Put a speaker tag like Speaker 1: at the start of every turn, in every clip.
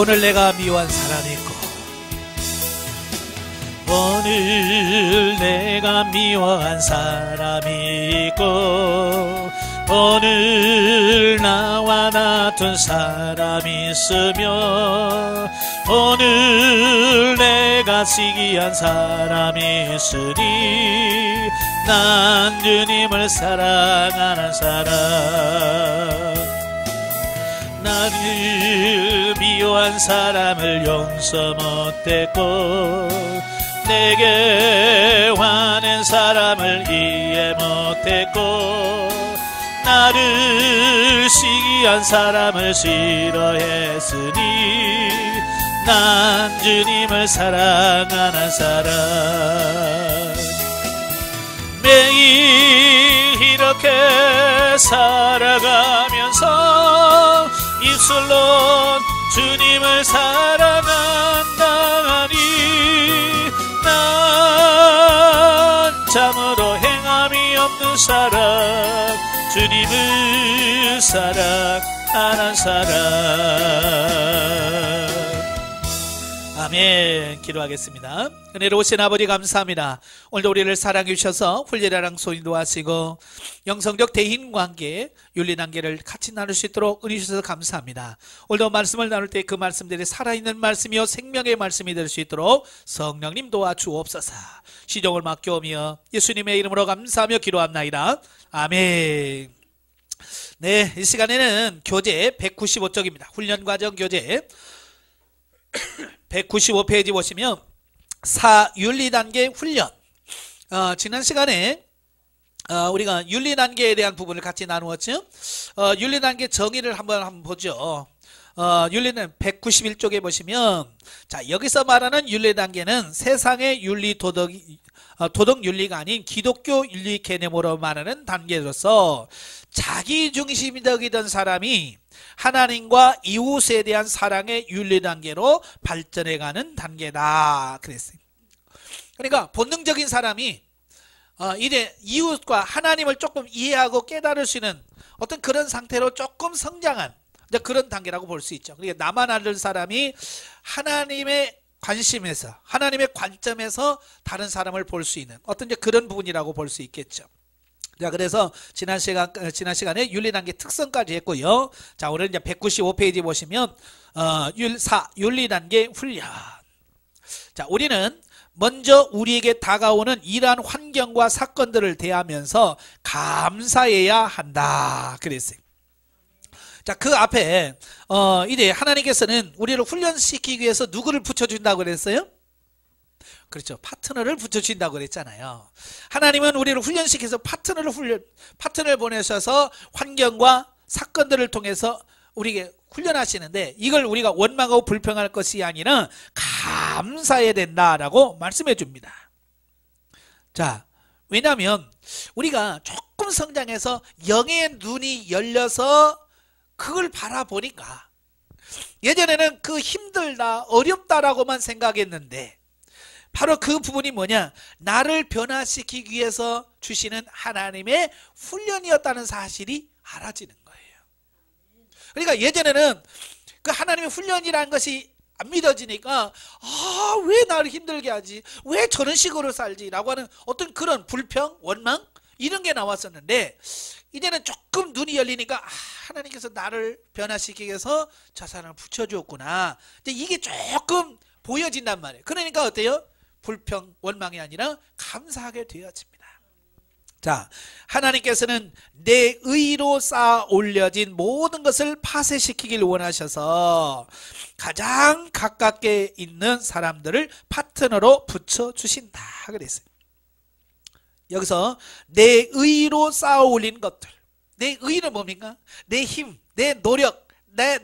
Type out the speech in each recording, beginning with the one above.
Speaker 1: 오늘 내가 미워한 사람이 있고, 오늘 내가 미워한 사람이 있고, 오늘 나와 다툰 사람이 있으며, 오늘 내가 시기한 사람이 있으니 난 주님을 사랑하는 사람. 나를 미워한 사람을 용서 못했고, 내게 화낸 사람을 이해 못했고, 나를 시기한 사람을 싫어했으니 난 주님을 사랑하는 사람. 매일 이렇게 살아가면서 입술로 주님을 사랑한다니 난 참으로 행함이 없는 사람, 주님을 사랑하는 사람. 아멘. 기도하겠습니다. 은혜로우신 아버지 감사합니다. 오늘도 우리를 사랑해 주셔서 훈련이랑 소인도 하시고 영성적 대인관계, 윤리단계를 같이 나눌 수 있도록 은혜 주셔서 감사합니다. 오늘도 말씀을 나눌 때 그 말씀들이 살아있는 말씀이요 생명의 말씀이 될 수 있도록 성령님 도와주옵소서. 시종을 맡겨오며 예수님의 이름으로 감사하며 기도합나이다. 아멘. 네, 이 시간에는 교재 195쪽입니다. 훈련과정 교재 195페이지 보시면 사윤리단계 훈련. 지난 시간에 우리가 윤리단계에 대한 부분을 같이 나누었죠. 윤리단계 정의를 한번 보죠. 윤리는 191쪽에 보시면, 자, 여기서 말하는 윤리단계는 세상의 윤리 도덕 윤리가 아닌 기독교 윤리 개념으로 말하는 단계로서 자기중심적이던 사람이 하나님과 이웃에 대한 사랑의 윤리 단계로 발전해가는 단계다 그랬어요. 그러니까 본능적인 사람이 이제 이웃과 하나님을 조금 이해하고 깨달을 수 있는 어떤 그런 상태로 조금 성장한 그런 단계라고 볼 수 있죠. 그러니까 나만 아는 사람이 하나님의 관심에서, 하나님의 관점에서 다른 사람을 볼 수 있는 어떤 그런 부분이라고 볼 수 있겠죠. 자, 그래서 지난 시간에 윤리단계 특성까지 했고요. 자, 오늘 이제 195페이지 보시면 윤리단계 훈련. 자, 우리는 먼저 우리에게 다가오는 이러한 환경과 사건들을 대하면서 감사해야 한다 그랬어요. 자, 그 앞에 이제 하나님께서는 우리를 훈련시키기 위해서 누구를 붙여준다고 그랬어요? 그렇죠. 파트너를 붙여준다고 그랬잖아요. 하나님은 우리를 훈련시켜서 파트너를 보내셔서 환경과 사건들을 통해서 우리에게 훈련하시는데, 이걸 우리가 원망하고 불평할 것이 아니라 감사해야 된다라고 말씀해 줍니다. 자, 왜냐하면 우리가 조금 성장해서 영의 눈이 열려서 그걸 바라보니까, 예전에는 그 힘들다 어렵다라고만 생각했는데 바로 그 부분이 뭐냐, 나를 변화시키기 위해서 주시는 하나님의 훈련이었다는 사실이 알아지는 거예요. 그러니까 예전에는 그 하나님의 훈련이라는 것이 안 믿어지니까 왜 나를 힘들게 하지, 왜 저런 식으로 살지 라고 하는 어떤 그런 불평, 원망 이런 게 나왔었는데, 이제는 조금 눈이 열리니까 하나님께서 나를 변화시키기 위해서 저 사람을 붙여주었구나, 이제 이게 조금 보여진단 말이에요. 그러니까 어때요? 불평, 원망이 아니라 감사하게 되어집니다. 자, 하나님께서는 내 의로 쌓아 올려진 모든 것을 파쇄시키길 원하셔서 가장 가깝게 있는 사람들을 파트너로 붙여주신다 그랬어요. 여기서 내 의로 쌓아 올린 것들, 내 의는 뭡니까? 내 힘, 내 노력,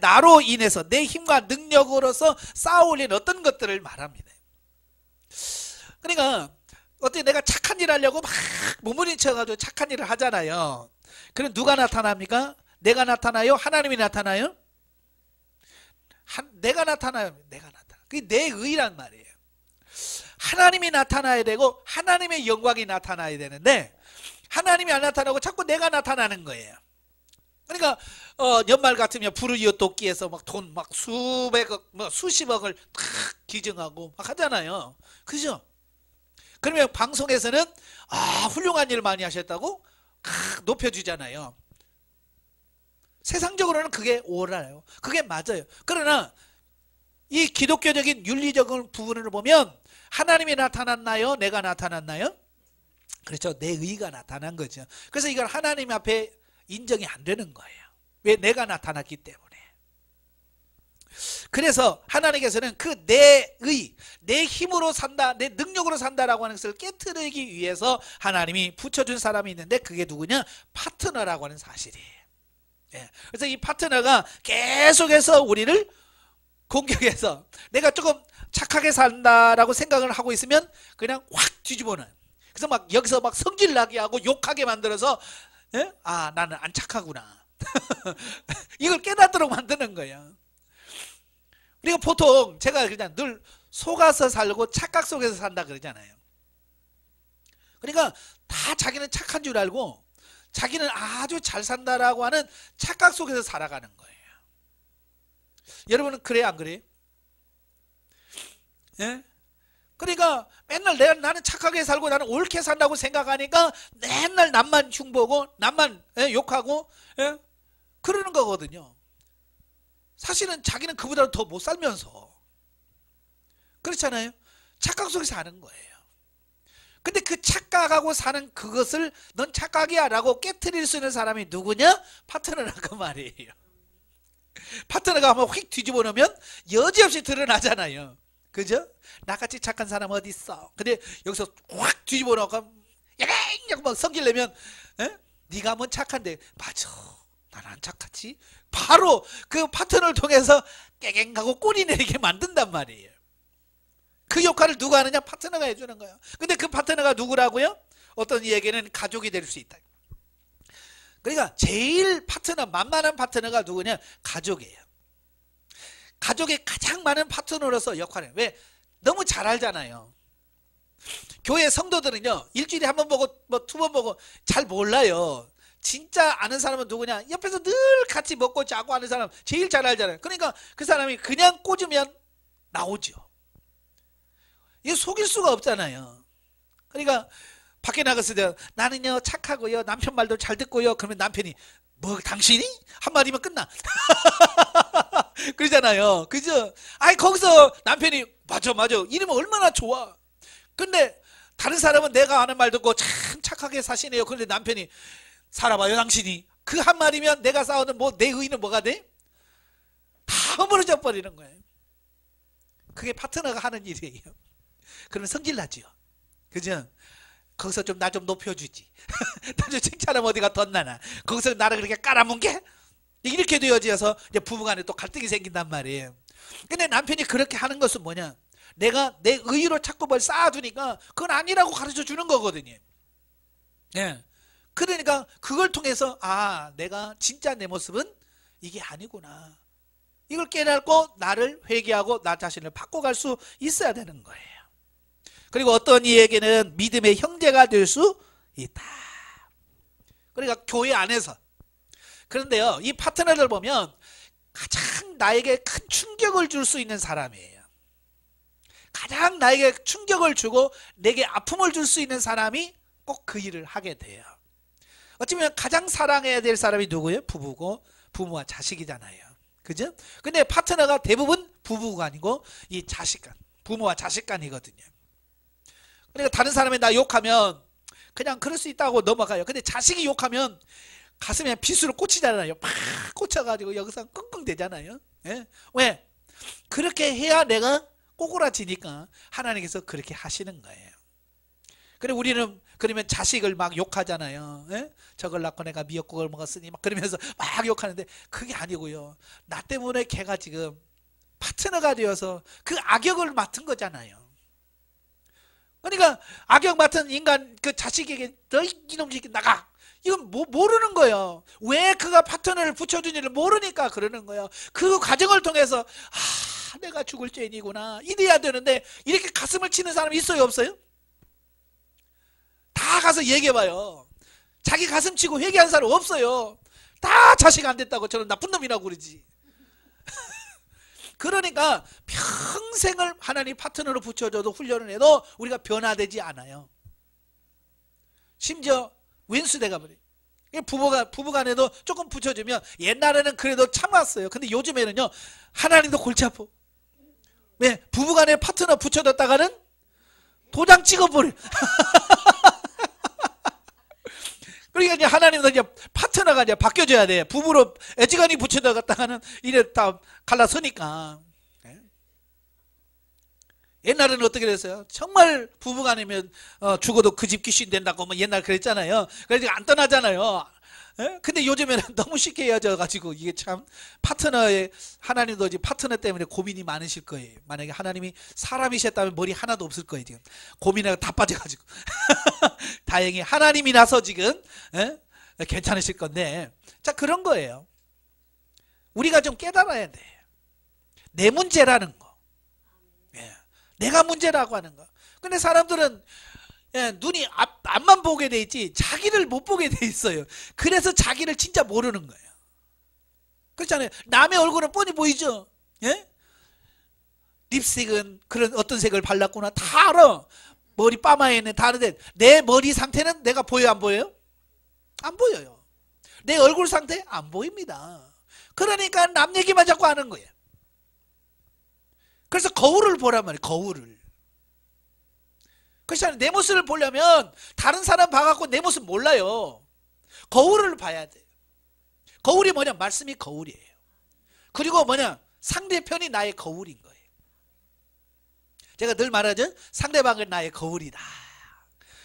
Speaker 1: 나로 인해서 내 힘과 능력으로서 쌓아 올린 어떤 것들을 말합니다. 그러니까 어떻게 내가 착한 일 하려고 막 몸부림쳐가지고 착한 일을 하잖아요. 그럼 누가 나타납니까? 내가 나타나요? 하나님이 나타나요? 내가 나타나요? 내가 나타나. 그게 내 의란 말이에요. 하나님이 나타나야 되고 하나님의 영광이 나타나야 되는데 하나님이 안 나타나고 자꾸 내가 나타나는 거예요. 그러니까 연말 같으면 불우이웃 돕기에서 막 돈 막 수백억 뭐 수십억을 탁 기증하고 막 하잖아요. 그죠? 그러면 방송에서는 훌륭한 일 많이 하셨다고 높여주잖아요. 세상적으로는 그게 옳아요. 그게 맞아요. 그러나 이 기독교적인 윤리적인 부분을 보면 하나님이 나타났나요? 내가 나타났나요? 그렇죠. 내 의가 나타난 거죠. 그래서 이걸 하나님 앞에 인정이 안 되는 거예요. 왜? 내가 나타났기 때문에. 그래서 하나님께서는 그 내 의, 내 힘으로 산다, 내 능력으로 산다라고 하는 것을 깨트리기 위해서 하나님이 붙여준 사람이 있는데 그게 누구냐? 파트너라고 하는 사실이에요. 예. 그래서 이 파트너가 계속해서 우리를 공격해서 내가 조금 착하게 산다라고 생각을 하고 있으면 그냥 확 뒤집어놔요. 그래서 막 여기서 막 성질나게 하고 욕하게 만들어서 예? 나는 안 착하구나. 이걸 깨닫도록 만드는 거예요. 우리가 보통 제가 그냥 늘 속아서 살고 착각 속에서 산다 그러잖아요. 그러니까 다 자기는 착한 줄 알고 자기는 아주 잘 산다라고 하는 착각 속에서 살아가는 거예요. 여러분은 그래요, 안 그래요? 예? 그러니까 맨날 나는 착하게 살고 나는 옳게 산다고 생각하니까 맨날 남만 흉보고 남만 욕하고 그러는 거거든요. 사실은 자기는 그보다 더 못 살면서 그렇잖아요. 착각 속에서 사는 거예요. 근데 그 착각하고 사는 그것을 넌 착각이야 라고 깨트릴 수 있는 사람이 누구냐? 파트너라고 말이에요. 파트너가 한번 휙 뒤집어 놓으면 여지없이 드러나잖아요. 그죠? 나같이 착한 사람 어디 있어? 근데 여기서 확 뒤집어 놓고 야랭 막 성질 내면 네가 뭐 착한데 맞아 난 안 착하지? 바로 그 파트너를 통해서 깨갱하고 꼬리 내리게 만든단 말이에요. 그 역할을 누가 하느냐? 파트너가 해주는 거예요. 근데 그 파트너가 누구라고요? 어떤 이에게는 가족이 될 수 있다. 그러니까 제일 파트너, 만만한 파트너가 누구냐? 가족이에요. 가족의 가장 많은 파트너로서 역할을 해요. 왜? 너무 잘 알잖아요. 교회 성도들은요, 일주일에 한 번 보고 뭐 두 번 보고 잘 몰라요. 진짜 아는 사람은 누구냐? 옆에서 늘 같이 먹고 자고 하는 사람 제일 잘 알잖아요. 그러니까 그 사람이 그냥 꽂으면 나오죠. 이거 속일 수가 없잖아요. 그러니까 밖에 나갔을 때 나는요 착하고요 남편 말도 잘 듣고요. 그러면 남편이 뭐 당신이? 한마디면 끝나. 그러잖아요. 그죠? 거기서 남편이 맞아 이러면 얼마나 좋아. 근데 다른 사람은 내가 하는 말 듣고 참 착하게 사시네요. 그런데 남편이 살아봐요 당신이. 그 한마디면 내가 싸우는 내 의의는 뭐가 돼? 다 허물어져 버리는 거예요. 그게 파트너가 하는 일이에요. 그러면 성질나죠. 그죠? 거기서 좀 나 좀 높여주지. 나 좀 칭찬하면 어디가 덧나나. 거기서 나를 그렇게 깔아뭉개? 이렇게 되어져서 이제 부부간에 또 갈등이 생긴단 말이에요. 근데 남편이 그렇게 하는 것은 뭐냐? 내가 내 의의로 자꾸 뭘 쌓아두니까 그건 아니라고 가르쳐 주는 거거든요. 예. 그러니까 그걸 통해서 내가 진짜 내 모습은 이게 아니구나. 이걸 깨닫고 나를 회개하고 나 자신을 바꿔갈 수 있어야 되는 거예요. 그리고 어떤 이에게는 믿음의 형제가 될 수 있다. 그러니까 교회 안에서. 그런데요, 이 파트너들 보면 가장 나에게 큰 충격을 줄 수 있는 사람이에요. 가장 나에게 충격을 주고 내게 아픔을 줄 수 있는 사람이 꼭 그 일을 하게 돼요. 어쩌면 가장 사랑해야 될 사람이 누구예요? 부부고 부모와 자식이잖아요. 그죠? 근데 파트너가 대부분 부부가 아니고 이 자식간, 부모와 자식간이거든요. 그러니까 다른 사람이 나 욕하면 그냥 그럴 수 있다고 넘어가요. 근데 자식이 욕하면 가슴에 비수를 꽂히잖아요. 팍 꽂혀가지고 여기서 끙끙 대잖아요. 예? 왜? 그렇게 해야 내가 꼬꾸라지니까 하나님께서 그렇게 하시는 거예요. 그래 우리는 그러면 자식을 막 욕하잖아요. 예? 저걸 낳고 내가 미역국을 먹었으니 막 그러면서 막 욕하는데 그게 아니고요. 나 때문에 걔가 지금 파트너가 되어서 그 악역을 맡은 거잖아요. 그러니까 악역 맡은 인간 그 자식에게 너 이놈 새끼 나가. 이건 모르는 거예요. 왜 그가 파트너를 붙여주니를 모르니까 그러는 거예요. 그 과정을 통해서 내가 죽을 죄인이구나 이래야 되는데 이렇게 가슴을 치는 사람이 있어요 없어요? 다 가서 얘기해봐요. 자기 가슴 치고 회개한 사람 없어요. 다 자식 안 됐다고 저는 나쁜 놈이라고 그러지. 그러니까 평생을 하나님 파트너로 붙여줘도 훈련을 해도 우리가 변화되지 않아요. 심지어 왼수대가 버려요. 부부간에도 조금 붙여주면 옛날에는 그래도 참았어요. 근데 요즘에는요 하나님도 골치 아파. 왜? 부부간에 파트너 붙여뒀다가는 도장 찍어버려. 그러니까 이제 하나님도 이제 파트너가 이제 바뀌어줘야 돼. 부부로 애지간히 붙여뒀다가는 이래 다 갈라서니까. 옛날에는 어떻게 됐어요? 정말 부부간이면 죽어도 그 집 귀신 된다고 뭐 옛날 그랬잖아요. 그래서 안 떠나잖아요. 근데 요즘에는 너무 쉽게 헤어져 가지고 이게 참 파트너의 하나님도 이제 파트너 때문에 고민이 많으실 거예요. 만약에 하나님이 사람이셨다면 머리 하나도 없을 거예요. 지금 고민하고 다 빠져가지고 다행히 하나님이라서 지금 괜찮으실 건데, 자 그런 거예요. 우리가 좀 깨달아야 돼. 내 문제라는 거. 내가 문제라고 하는 거. 근데 사람들은 눈이 앞만 보게 돼 있지 자기를 못 보게 돼 있어요. 그래서 자기를 진짜 모르는 거예요. 그렇잖아요. 남의 얼굴은 뻔히 보이죠. 립스틱은 그런 어떤 색을 발랐구나 다 알아. 머리 파마에는 다른데 내 머리 상태는 내가 보여요, 안 보여요? 안 보여요. 내 얼굴 상태 안 보입니다. 그러니까 남 얘기만 자꾸 하는 거예요. 그래서 거울을 보란 말이에요. 거울을. 그렇잖아요. 내 모습을 보려면 다른 사람 봐갖고 내 모습 몰라요. 거울을 봐야 돼요. 거울이 뭐냐? 말씀이 거울이에요. 그리고 뭐냐? 상대편이 나의 거울인 거예요. 제가 늘 말하죠. 상대방은 나의 거울이다.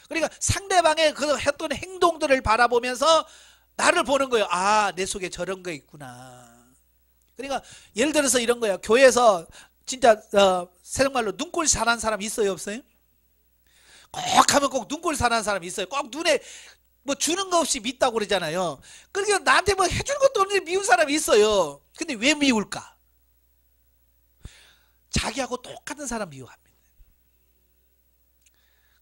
Speaker 1: 그러니까 상대방의 그 했던 행동들을 바라보면서 나를 보는 거예요. 아, 내 속에 저런 거 있구나. 그러니까 예를 들어서 이런 거예요. 교회에서 진짜 새정말로 눈꼴 잘한 사람 있어요, 없어요? 꼭 하면 꼭 눈꼴 잘한 사람 있어요. 꼭 눈에 뭐 주는 거 없이 믿다고 그러잖아요. 그러니까 나한테 뭐 해줄 것도 없는데 미운 사람이 있어요. 근데 왜 미울까? 자기하고 똑같은 사람 미워합니다.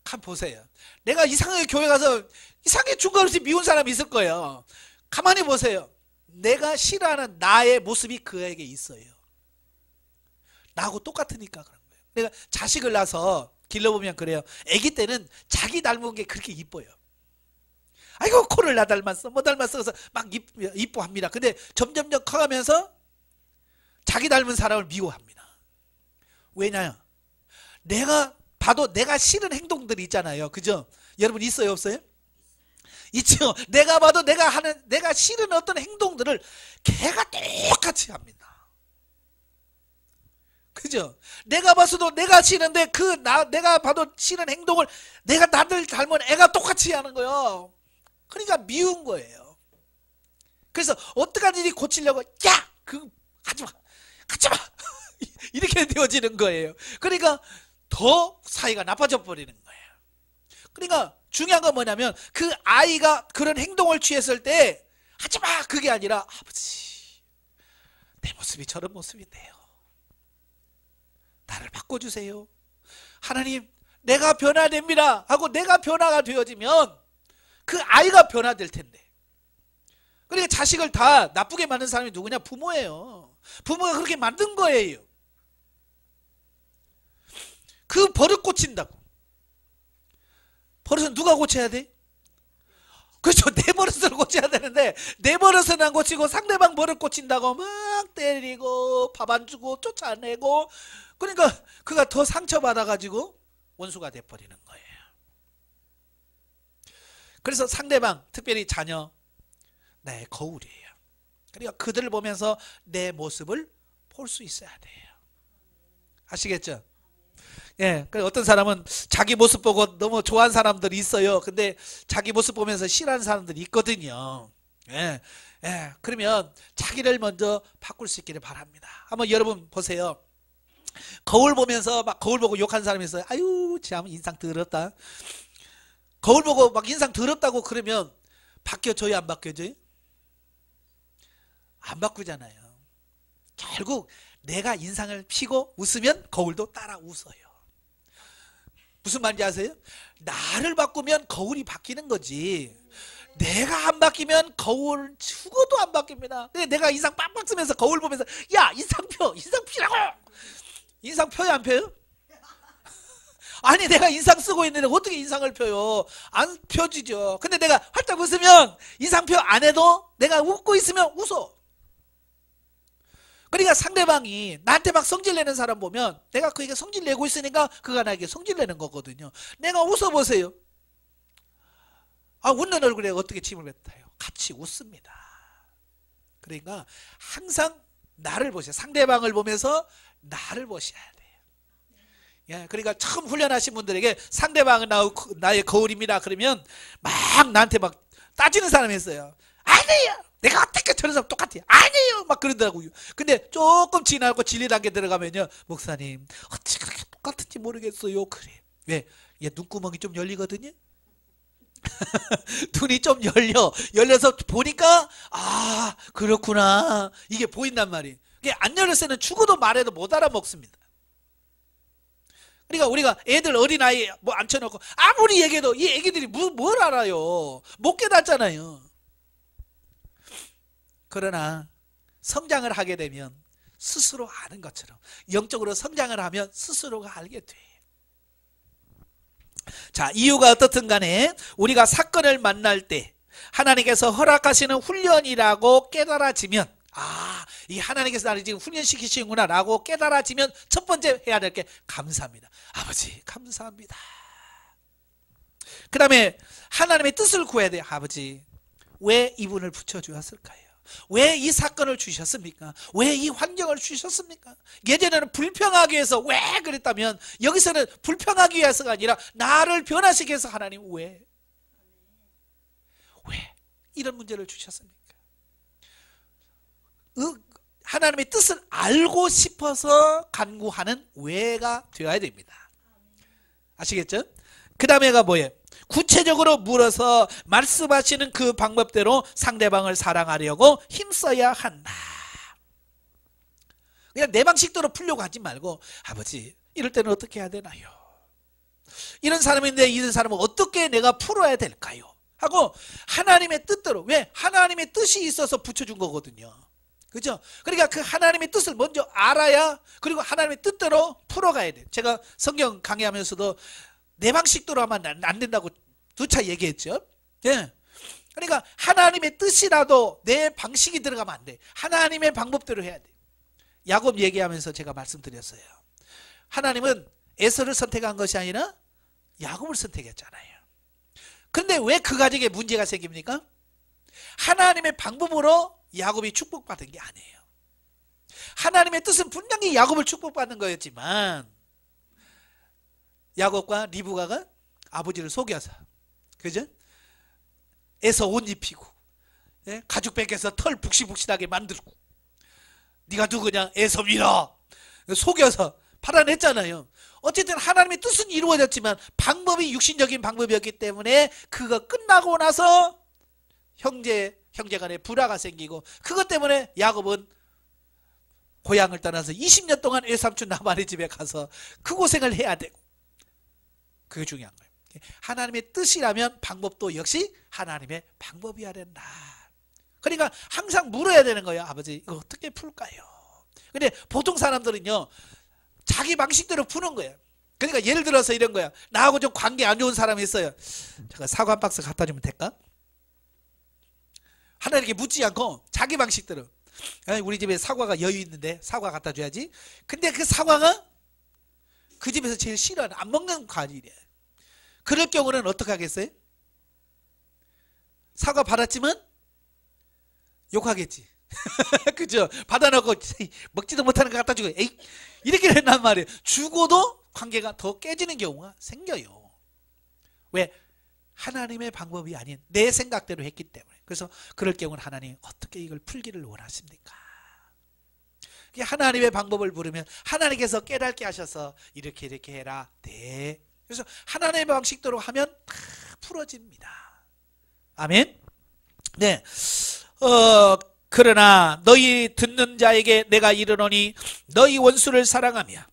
Speaker 1: 한 보세요. 내가 이상하게 교회 가서 이상하게 준 거 없이 미운 사람이 있을 거예요. 가만히 보세요. 내가 싫어하는 나의 모습이 그에게 있어요. 나하고 똑같으니까 그런 거예요. 내가 자식을 낳아서 길러보면 그래요. 아기 때는 자기 닮은 게 그렇게 이뻐요. 아이고 코를 나 닮았어 뭐 닮았어 그래서 막 이뻐합니다. 근데 점점점 커가면서 자기 닮은 사람을 미워합니다. 왜냐요? 내가 봐도 내가 싫은 행동들이 있잖아요. 그죠? 여러분 있어요, 없어요? 있죠. 내가 봐도 내가 싫은 어떤 행동들을 걔가 똑같이 합니다. 그죠? 내가 봐서도 내가 싫은데 내가 봐도 싫은 행동을 내가 나를 닮은 애가 똑같이 하는 거예요. 그러니까 미운 거예요. 그래서 어떡하든지 고치려고 야! 하지마! 하지마! 이렇게 되어지는 거예요. 그러니까 더 사이가 나빠져 버리는 거예요. 그러니까 중요한 건 뭐냐면 그 아이가 그런 행동을 취했을 때 하지마! 그게 아니라 아버지 내 모습이 저런 모습인데요. 나를 바꿔주세요. 하나님 내가 변화됩니다 하고 내가 변화가 되어지면 그 아이가 변화될 텐데. 그러니까 자식을 다 나쁘게 만든 사람이 누구냐? 부모예요. 부모가 그렇게 만든 거예요. 그 버릇 고친다고. 버릇은 누가 고쳐야 돼? 그렇죠. 내 버릇을 고쳐야 되는데 내 버릇은 안 고치고 상대방 버릇 고친다고 막 때리고 밥 안 주고 쫓아내고, 그러니까 그가 더 상처받아가지고 원수가 돼버리는 거예요. 그래서 상대방, 특별히 자녀, 내 거울이에요. 그러니까 그들을 보면서 내 모습을 볼 수 있어야 돼요. 아시겠죠? 예, 어떤 사람은 자기 모습 보고 너무 좋아하는 사람들이 있어요. 근데 자기 모습 보면서 싫어하는 사람들이 있거든요. 예, 예, 그러면 자기를 먼저 바꿀 수 있기를 바랍니다. 한번 여러분 보세요. 거울 보면서 막 거울 보고 욕하는 사람이 있어요. 아유, 참 인상 더럽다. 거울 보고 막 인상 더럽다고 그러면 바뀌어져요, 안 바뀌어져요? 안 바꾸잖아요. 결국 내가 인상을 피고 웃으면 거울도 따라 웃어요. 무슨 말인지 아세요? 나를 바꾸면 거울이 바뀌는 거지. 내가 안 바뀌면 거울 죽어도 안 바뀝니다. 근데 내가 인상 빡빡 쓰면서 거울 보면서 야 인상 펴라고. 인상 펴요 안 펴요? 아니 내가 인상 쓰고 있는데 어떻게 인상을 펴요? 안 펴지죠. 근데 내가 활짝 웃으면 인상 펴 안 해도 내가 웃고 있으면 웃어. 그러니까 상대방이 나한테 막 성질내는 사람 보면 내가 그에게 성질내고 있으니까 그가 나에게 성질내는 거거든요. 내가 웃어보세요. 아, 웃는 얼굴에 어떻게 침을 뱉어요? 같이 웃습니다. 그러니까 항상 나를 보세요. 상대방을 보면서 나를 보셔야 돼요. 예, 그러니까 처음 훈련하신 분들에게 상대방은 나의 거울입니다. 그러면 막 나한테 막 따지는 사람이 있어요. 아니에요. 내가 어떻게 저런 사람 똑같아요. 아니에요. 막 그러더라고요. 근데 조금 지나고 진리 단계 들어가면요. 목사님 어떻게 그렇게 똑같은지 모르겠어요. 그래. 왜? 얘 눈구멍이 좀 열리거든요. 눈이 좀 열려서 보니까 아 그렇구나 이게 보인단 말이에요. 이게 안 열렸을 때는 죽어도 말해도 못 알아먹습니다. 그러니까 우리가 애들 어린아이 뭐 앉혀놓고 아무리 얘기해도 이 애기들이 뭘 알아요. 못 깨닫잖아요. 그러나 성장을 하게 되면 스스로 아는 것처럼 영적으로 성장을 하면 스스로가 알게 돼. 자, 이유가 어떻든 간에 우리가 사건을 만날 때 하나님께서 허락하시는 훈련이라고 깨달아지면 아, 이 하나님께서 나를 지금 훈련시키시는구나 라고 깨달아지면 첫 번째 해야 될 게 감사합니다. 아버지 감사합니다. 그 다음에 하나님의 뜻을 구해야 돼요. 아버지 왜 이분을 붙여주었을까요? 왜 이 사건을 주셨습니까? 왜 이 환경을 주셨습니까? 예전에는 불평하기 위해서 왜 그랬다면 여기서는 불평하기 위해서가 아니라 나를 변화시키기 위해서 하나님 왜 이런 문제를 주셨습니까? 하나님의 뜻을 알고 싶어서 간구하는 왜가 되어야 됩니다. 아시겠죠? 그 다음에가 뭐예요? 구체적으로 물어서 말씀하시는 그 방법대로 상대방을 사랑하려고 힘써야 한다. 그냥 내 방식대로 풀려고 하지 말고 아버지 이럴 때는 어떻게 해야 되나요? 이런 사람인데 이런 사람은 어떻게 내가 풀어야 될까요? 하고 하나님의 뜻대로 왜? 하나님의 뜻이 있어서 붙여준 거거든요. 그죠? 그러니까 그 하나님의 뜻을 먼저 알아야 그리고 하나님의 뜻대로 풀어가야 돼요. 제가 성경 강의하면서도 내 방식대로 하면 안 된다고 두차 얘기했죠. 예. 그러니까 하나님의 뜻이라도 내 방식이 들어가면 안 돼. 하나님의 방법대로 해야 돼. 야곱 얘기하면서 제가 말씀드렸어요. 하나님은 에서를 선택한 것이 아니라 야곱을 선택했잖아요. 그런데 왜 그 가정에 문제가 생깁니까? 하나님의 방법으로 야곱이 축복받은 게 아니에요. 하나님의 뜻은 분명히 야곱을 축복받는 거였지만 야곱과 리브가가 아버지를 속여서 그죠? 에서 옷 입히고 예? 가죽 뺏겨서 털 북실북실하게 만들고 네가 누구냐? 에서입니다. 속여서 팔아냈잖아요. 어쨌든 하나님의 뜻은 이루어졌지만 방법이 육신적인 방법이었기 때문에 그거 끝나고 나서 형제간에 불화가 생기고 그것 때문에 야곱은 고향을 떠나서 20년 동안 외삼촌 라반의 집에 가서 그 고생을 해야 되고 그게 중요한 거예요. 하나님의 뜻이라면 방법도 역시 하나님의 방법이어야 된다. 그러니까 항상 물어야 되는 거예요. 아버지 이거 어떻게 풀까요? 근데 보통 사람들은요 자기 방식대로 푸는 거예요. 그러니까 예를 들어서 이런 거야. 나하고 좀 관계 안 좋은 사람이 있어요. 제가 사과 한 박스 갖다 주면 될까? 하나님께 묻지 않고 자기 방식대로 우리 집에 사과가 여유 있는데 사과 갖다 줘야지. 근데 그 사과가 그 집에서 제일 싫어하는 안 먹는 과일이에요. 그럴 경우는 어떻게 하겠어요? 사과 받았지만 욕하겠지. 그죠? 받아놓고 먹지도 못하는 거 갖다 주고 에이 이렇게 된단 말이에요. 죽어도 관계가 더 깨지는 경우가 생겨요. 왜? 하나님의 방법이 아닌 내 생각대로 했기 때문에. 그래서 그럴 경우는 하나님 어떻게 이걸 풀기를 원하십니까? 하나님의 방법을 물으면 하나님께서 깨닫게 하셔서 이렇게 해라. 네. 그래서 하나님의 방식대로 하면 다 풀어집니다. 아멘. 네. 그러나 너희 듣는 자에게 내가 이르노니 너희 원수를 사랑하며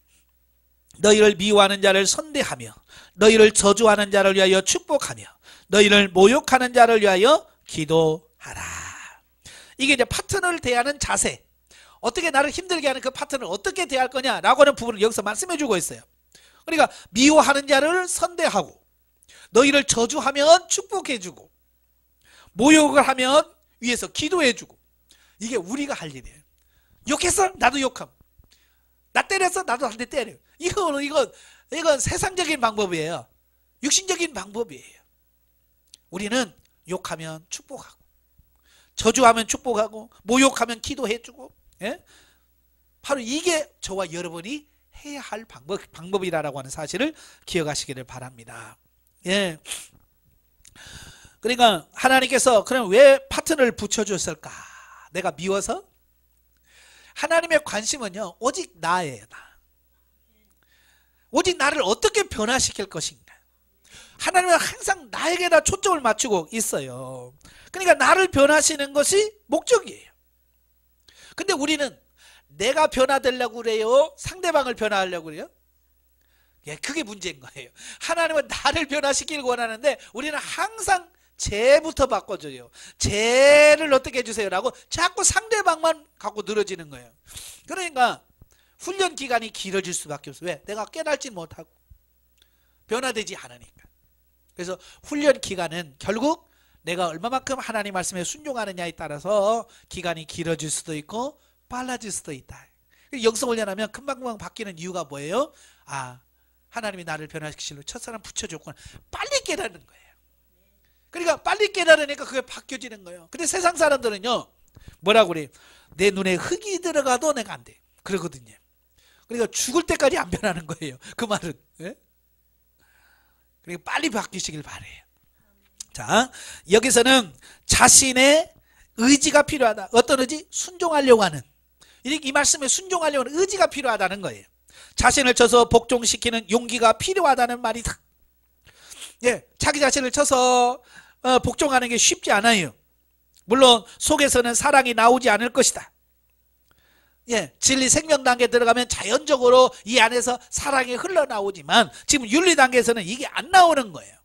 Speaker 1: 너희를 미워하는 자를 선대하며 너희를 저주하는 자를 위하여 축복하며 너희를 모욕하는 자를 위하여 기도하라. 이게 이제 파트너를 대하는 자세. 어떻게 나를 힘들게 하는 그 파트너를 어떻게 대할 거냐라고 하는 부분을 여기서 말씀해 주고 있어요. 그러니까 미워하는 자를 선대하고, 너희를 저주하면 축복해 주고, 모욕을 하면 위에서 기도해 주고. 이게 우리가 할 일이에요. 욕했어? 나도 욕함. 나 때렸어? 나도 한 대 때려. 이건 세상적인 방법이에요. 육신적인 방법이에요. 우리는 욕하면 축복하고, 저주하면 축복하고, 모욕하면 기도해 주고, 예? 바로 이게 저와 여러분이 해야 할 방법이라고 하는 사실을 기억하시기를 바랍니다. 예. 그러니까 하나님께서 그럼 왜 파트너를 붙여줬을까? 내가 미워서? 하나님의 관심은요, 오직 나예요. 나. 오직 나를 어떻게 변화시킬 것인가. 하나님은 항상 나에게다 초점을 맞추고 있어요. 그러니까 나를 변화시키는 것이 목적이에요. 근데 우리는 내가 변화되려고 그래요? 상대방을 변화하려고 그래요? 예, 그게 문제인 거예요. 하나님은 나를 변화시키려고 원하는데 우리는 항상 쟤부터 바꿔줘요. 쟤를 어떻게 해주세요 라고 자꾸 상대방만 갖고 늘어지는 거예요. 그러니까 훈련 기간이 길어질 수밖에 없어요. 왜? 내가 깨달지 못하고 변화되지 않으니까. 그래서 훈련 기간은 결국 내가 얼마만큼 하나님 말씀에 순종하느냐에 따라서 기간이 길어질 수도 있고 빨라질 수도 있다. 영성 훈련하면 금방금방 바뀌는 이유가 뭐예요? 아, 하나님이 나를 변화시키시려고 첫사람 붙여줬구나. 빨리 깨닫는 거예요. 그러니까 빨리 깨달으니까 그게 바뀌어지는 거예요. 근데 세상 사람들은요, 뭐라고 그래요? 내 눈에 흙이 들어가도 내가 안 돼. 그러거든요. 그러니까 죽을 때까지 안 변하는 거예요. 그 말은. 예? 그러니까 빨리 바뀌시길 바래요. 자, 여기서는 자신의 의지가 필요하다. 어떤 의지? 순종하려고 하는. 이 말씀에 순종하려고 하는 의지가 필요하다는 거예요. 자신을 쳐서 복종시키는 용기가 필요하다는 말이다. 예, 자기 자신을 쳐서 복종하는 게 쉽지 않아요. 물론 속에서는 사랑이 나오지 않을 것이다. 예, 진리 생명 단계에 들어가면 자연적으로 이 안에서 사랑이 흘러나오지만 지금 윤리 단계에서는 이게 안 나오는 거예요.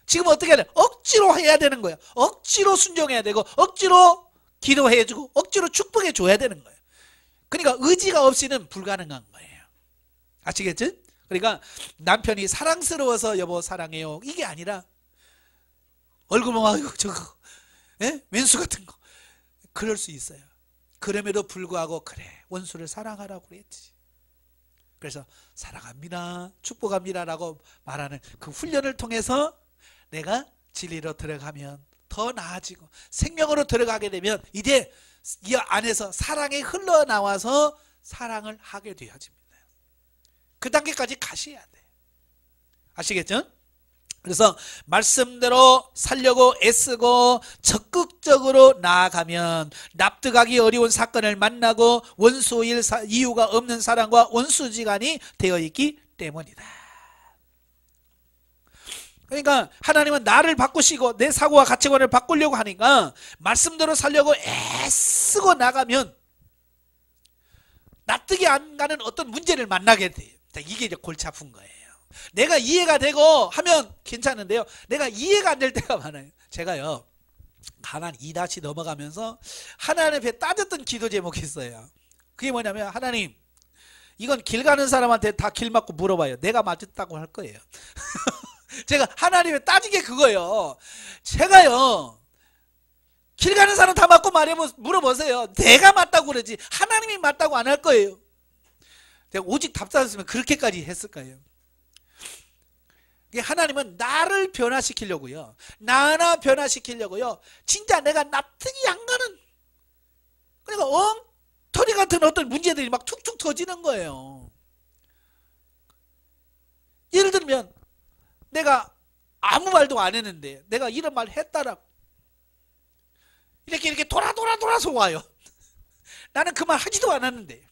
Speaker 1: 지금 어떻게 해야 돼? 억지로 해야 되는 거예요. 억지로 순종해야 되고 억지로 기도해주고 억지로 축복해 줘야 되는 거예요. 그러니까 의지가 없이는 불가능한 거예요. 아시겠죠? 그러니까 남편이 사랑스러워서 여보 사랑해요 이게 아니라 얼굴 보면 아이고 저거 예? 왼수 같은 거 그럴 수 있어요. 그럼에도 불구하고 그래 원수를 사랑하라고 그랬지. 그래서 사랑합니다 축복합니다 라고 말하는 그 훈련을 통해서 내가 진리로 들어가면 더 나아지고 생명으로 들어가게 되면 이제 이 안에서 사랑이 흘러나와서 사랑을 하게 되어집니다. 그 단계까지 가셔야 돼. 아시겠죠? 그래서 말씀대로 살려고 애쓰고 적극적으로 나아가면 납득하기 어려운 사건을 만나고 원수일 이유가 없는 사랑과 원수지간이 되어 있기 때문이다. 그러니까 하나님은 나를 바꾸시고 내 사고와 가치관을 바꾸려고 하니까 말씀대로 살려고 애쓰고 나가면 납득이 안 가는 어떤 문제를 만나게 돼요. 이게 이제 골치 아픈 거예요. 내가 이해가 되고 하면 괜찮은데요. 내가 이해가 안 될 때가 많아요. 제가요 가난 2다시 넘어가면서 하나님 앞에 따졌던 기도 제목이 있어요. 그게 뭐냐면 하나님 이건 길 가는 사람한테 다 길 맞고 물어봐요. 내가 맞았다고 할 거예요. 제가 하나님에 따지게 그거예요. 제가요 길 가는 사람 다 맞고 물어보세요. 내가 맞다고 그러지 하나님이 맞다고 안 할 거예요. 내가 오직 답답했으면 그렇게까지 했을까요? 하나님은 나를 변화시키려고요. 나 하나 변화시키려고요. 진짜 내가 납득이 안 가는 그러니까 엉터리 같은 어떤 문제들이 막 툭툭 터지는 거예요. 예를 들면 내가 아무 말도 안 했는데 내가 이런 말 했다라고 이렇게 돌아서 와요. 나는 그 말 하지도 않았는데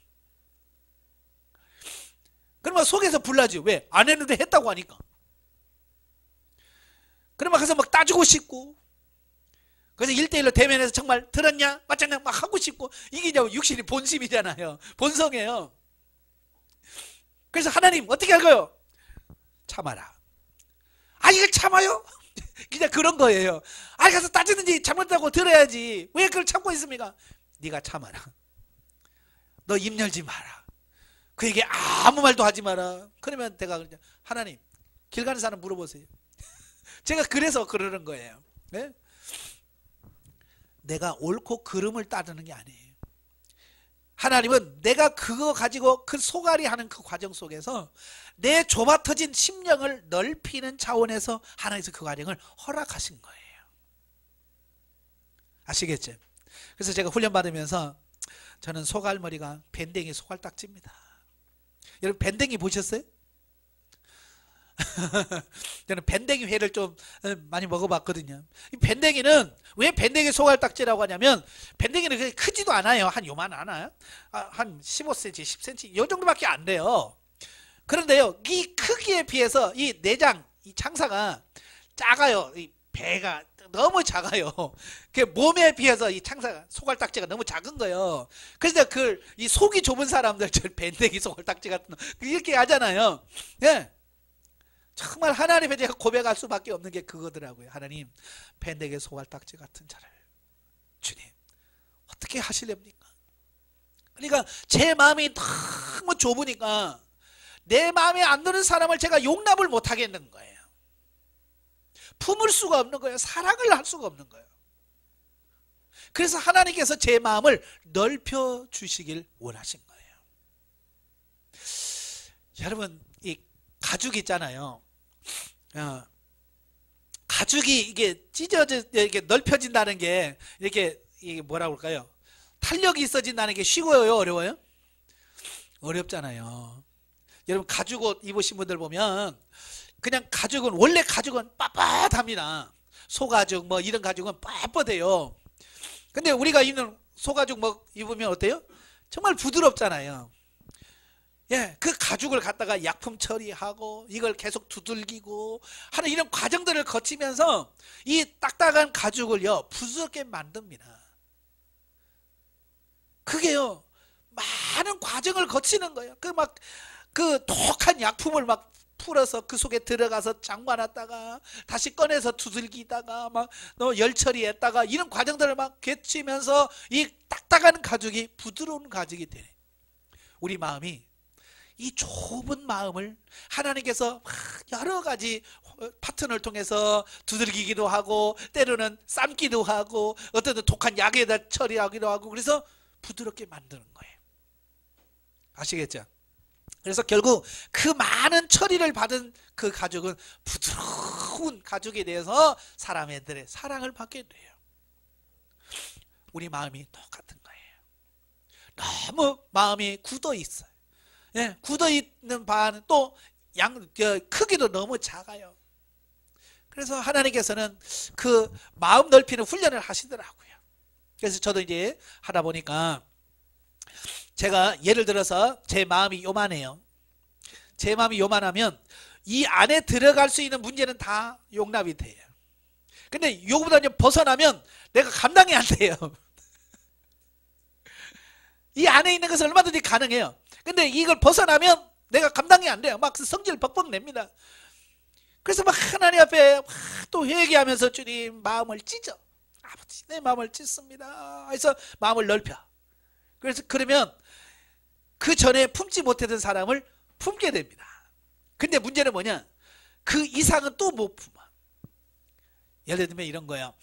Speaker 1: 그러면 속에서 불나죠. 왜? 안 했는데 했다고 하니까. 그러면 가서 막 따지고 싶고 그래서 1대1로 대면해서 정말 들었냐? 맞잖냐? 막 하고 싶고 이게 이제 육신이 본심이잖아요. 본성이에요. 그래서 하나님 어떻게 할까요? 참아라. 아 이걸 참아요? 그냥 그런 거예요. 아니 가서 따지든지 잘못했다고 들어야지. 왜 그걸 참고 있습니까? 네가 참아라. 너 입 열지 마라. 그에게 아무 말도 하지 마라. 그러면 내가 그냥 하나님 길 가는 사람 물어보세요. 제가 그래서 그러는 거예요. 네? 내가 옳고 그름을 따르는 게 아니에요. 하나님은 내가 그거 가지고 그 소갈이 하는 그 과정 속에서 내 좁아터진 심령을 넓히는 차원에서 하나님께서 그 과정을 허락하신 거예요. 아시겠죠? 그래서 제가 훈련 받으면서 저는 소갈머리가 밴댕이 소갈딱지입니다. 여러분 밴댕이 보셨어요? 저는 밴댕이 회를 좀 많이 먹어봤거든요. 이 밴댕이는 왜 밴댕이 소갈딱지라고 하냐면 밴댕이는 그렇게 크지도 않아요. 한 요만하나요? 한 15cm, 10cm 이 정도밖에 안 돼요. 그런데요, 이 크기에 비해서 이 내장, 이 창사가 작아요. 이 배가 너무 작아요. 그 몸에 비해서 이 창사가 소갈딱지가 너무 작은 거예요. 그래서 이 속이 좁은 사람들 저 밴댕이 소갈딱지 같은 이렇게 하잖아요. 예. 정말 하나님에 제가 고백할 수밖에 없는 게 그거더라고요. 하나님 밴댕이 소갈딱지 같은 자를 주님 어떻게 하시렵니까? 그러니까 제 마음이 너무 좁으니까 내 마음에 안 드는 사람을 제가 용납을 못 하겠는 거예요. 품을 수가 없는 거예요. 사랑을 할 수가 없는 거예요. 그래서 하나님께서 제 마음을 넓혀 주시길 원하신 거예요. 여러분 이 가죽 있잖아요. 가죽이 이게 찢어져 이게 넓혀진다는 게 이게 뭐라고 할까요? 탄력이 있어진다는 게 쉬워요, 어려워요? 어렵잖아요. 여러분 가죽 옷 입으신 분들 보면 그냥 가죽은 원래 가죽은 빳빳합니다. 소가죽 뭐 이런 가죽은 빳빳해요. 근데 우리가 입는 소가죽 뭐 입으면 어때요? 정말 부드럽잖아요. 예, 그 가죽을 갖다가 약품 처리하고 이걸 계속 두들기고 하는 이런 과정들을 거치면서 이 딱딱한 가죽을요 부드럽게 만듭니다. 그게요 많은 과정을 거치는 거예요. 그 독한 약품을 막 풀어서 그 속에 들어가서 잠궈놨다가 다시 꺼내서 두들기다가 막 열 처리했다가 이런 과정들을 막 거치면서 이 딱딱한 가죽이 부드러운 가죽이 되네. 우리 마음이 이 좁은 마음을 하나님께서 여러 가지 파트너를 통해서 두들기기도 하고 때로는 삶기도 하고 어떤 독한 약에다 처리하기도 하고 그래서 부드럽게 만드는 거예요. 아시겠죠? 그래서 결국 그 많은 처리를 받은 그 가죽은 부드러운 가죽에 대해서 사람들의 사랑을 받게 돼요. 우리 마음이 똑같은 거예요. 너무 마음이 굳어 있어요. 예, 굳어있는 바는 또 크기도 너무 작아요. 그래서 하나님께서는 그 마음 넓히는 훈련을 하시더라고요. 그래서 저도 이제 하다 보니까 제가 예를 들어서 제 마음이 요만해요. 제 마음이 요만하면 이 안에 들어갈 수 있는 문제는 다 용납이 돼요. 근데 요거보다 벗어나면 내가 감당이 안 돼요. 이 안에 있는 것은 얼마든지 가능해요. 근데 이걸 벗어나면 내가 감당이 안 돼요. 막 성질을 벅벅 냅니다. 그래서 막 하나님 앞에 또 회개하면서 주님 마음을 찢어. 아버지 내 마음을 찢습니다. 그래서 마음을 넓혀. 그래서 그러면 그 전에 품지 못했던 사람을 품게 됩니다. 근데 문제는 뭐냐? 그 이상은 또 못 품어. 예를 들면 이런 거예요.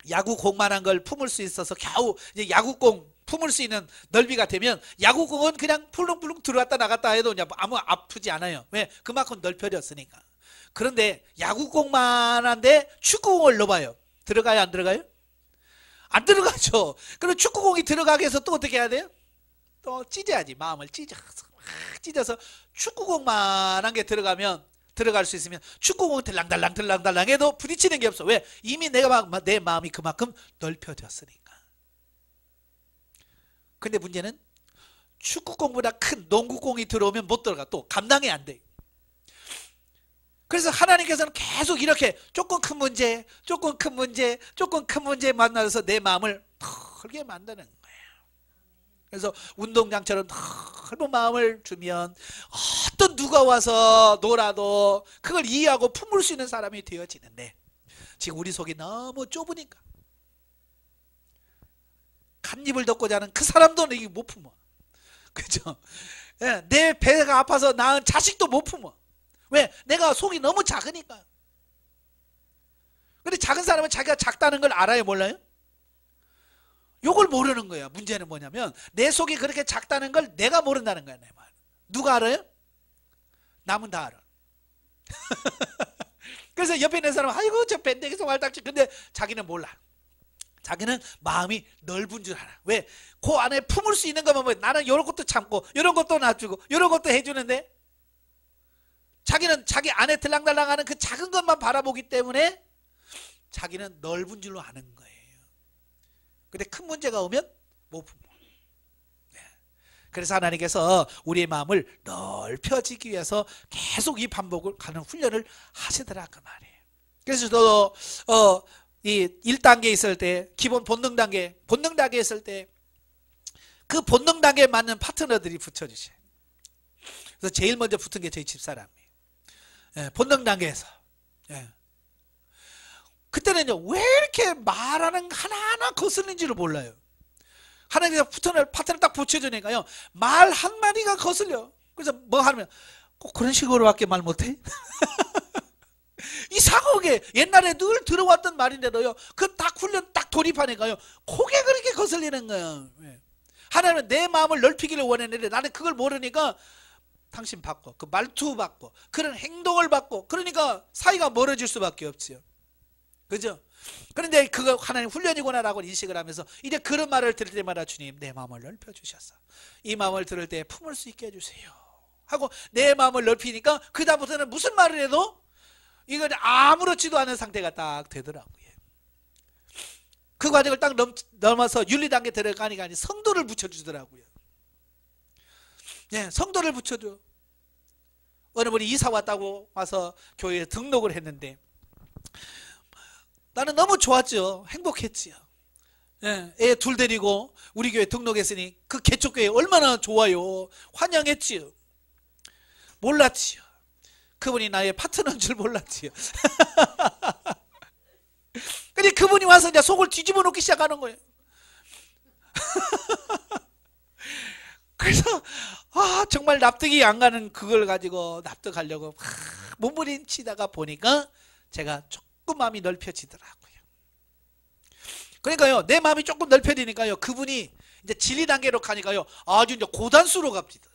Speaker 1: 야구공만한 걸 품을 수 있어서 겨우 이제 야구공 품을 수 있는 넓이가 되면 야구공은 그냥 풀렁풀렁 들어왔다 나갔다 해도 아무 아프지 않아요. 왜? 그만큼 넓혀졌으니까. 그런데 야구공만한데 축구공을 넣어봐요. 들어가요 안 들어가요? 안 들어가죠. 그럼 축구공이 들어가게 해서 또 어떻게 해야 돼요? 또 찢어야지. 마음을 찢어서 축구공만한 게 들어갈 수 있으면 축구공이 들랑달랑 해도 부딪히는 게 없어. 왜? 이미 내 마음이 그만큼 넓혀졌으니까. 근데 문제는 축구공보다 큰 농구공이 들어오면 못 들어가. 또 감당이 안 돼. 그래서 하나님께서는 계속 이렇게 조금 큰 문제 만나서 내 마음을 털게 만드는 거예요. 그래서 운동장처럼 넓은 마음을 주면 어떤 누가 와서 놀아도 그걸 이해하고 품을 수 있는 사람이 되어지는데 지금 우리 속이 너무 좁으니까. 갓입을 덮고 자는 그 사람도 이게 못 품어. 그죠? 예, 내 배가 아파서 낳은 자식도 못 품어. 왜? 내가 속이 너무 작으니까. 근데 작은 사람은 자기가 작다는 걸 알아요, 몰라요? 요걸 모르는 거야. 문제는 뭐냐면 내 속이 그렇게 작다는 걸 내가 모른다는 거야. 내 말. 누가 알아요? 남은 다 알아. 그래서 옆에 있는 사람은 아이고 저 밴댕이 송알딱지. 근데 자기는 몰라. 자기는 마음이 넓은 줄 알아. 왜? 그 안에 품을 수 있는 것만 보면 나는 이런 것도 참고 이런 것도 놔주고 이런 것도 해주는데 자기는 자기 안에 들랑달랑하는 그 작은 것만 바라보기 때문에 자기는 넓은 줄로 아는 거예요. 근데 큰 문제가 오면 못 품어. 네. 그래서 하나님께서 우리의 마음을 넓혀지기 위해서 계속 이 반복을 가는 훈련을 하시더라 그 말이에요. 그래서 저도 이 1단계 있을 때 기본 본능 단계 있을 때 그 본능 단계에 맞는 파트너들이 붙여주셔요. 그래서 제일 먼저 붙은 게 저희 집사람이에요. 예, 본능 단계에서. 예. 그때는요, 왜 이렇게 말하는 하나하나 거슬린지를 몰라요. 하나님께서 파트너 딱 붙여주니까요, 말 한마디가 거슬려. 그래서 뭐 하면, 꼭 그런 식으로밖에 말 못해? 이상하게 옛날에 늘 들어왔던 말인데도요, 그 딱 훈련 딱 돌입하니까요, 그게 그렇게 거슬리는 거예요. 하나님은 내 마음을 넓히기를 원했는데 나는 그걸 모르니까 당신 받고, 그 말투 받고, 그런 행동을 받고, 그러니까 사이가 멀어질 수밖에 없지요. 그죠? 그런데 그거 하나님 훈련이구나라고 인식을 하면서 이제 그런 말을 들을 때마다 주님 내 마음을 넓혀주셔서 이 마음을 들을 때 품을 수 있게 해주세요 하고 내 마음을 넓히니까 그 다음부터는 무슨 말을 해도 이건 아무렇지도 않은 상태가 딱 되더라고요. 그 과정을 딱 넘어서 윤리단계 들어가니까 성도를 붙여주더라고요. 예, 성도를 붙여줘. 어느 분이 이사 왔다고 와서 교회에 등록을 했는데 나는 너무 좋았죠. 행복했지요. 예, 애 둘 데리고 우리 교회 등록했으니 그 개척교회 얼마나 좋아요. 환영했지요. 몰랐지요. 그분이 나의 파트너인 줄 몰랐지요. 근데 그분이 와서 이제 속을 뒤집어 놓기 시작하는 거예요. 그래서 정말 납득이 안 가는 그걸 가지고 납득하려고 몸부림치다가 보니까 제가 조금 마음이 넓혀지더라고요. 그러니까요, 내 마음이 조금 넓혀지니까요, 그분이 이제 진리 단계로 가니까요, 아주 이제 고단수로 갑니다.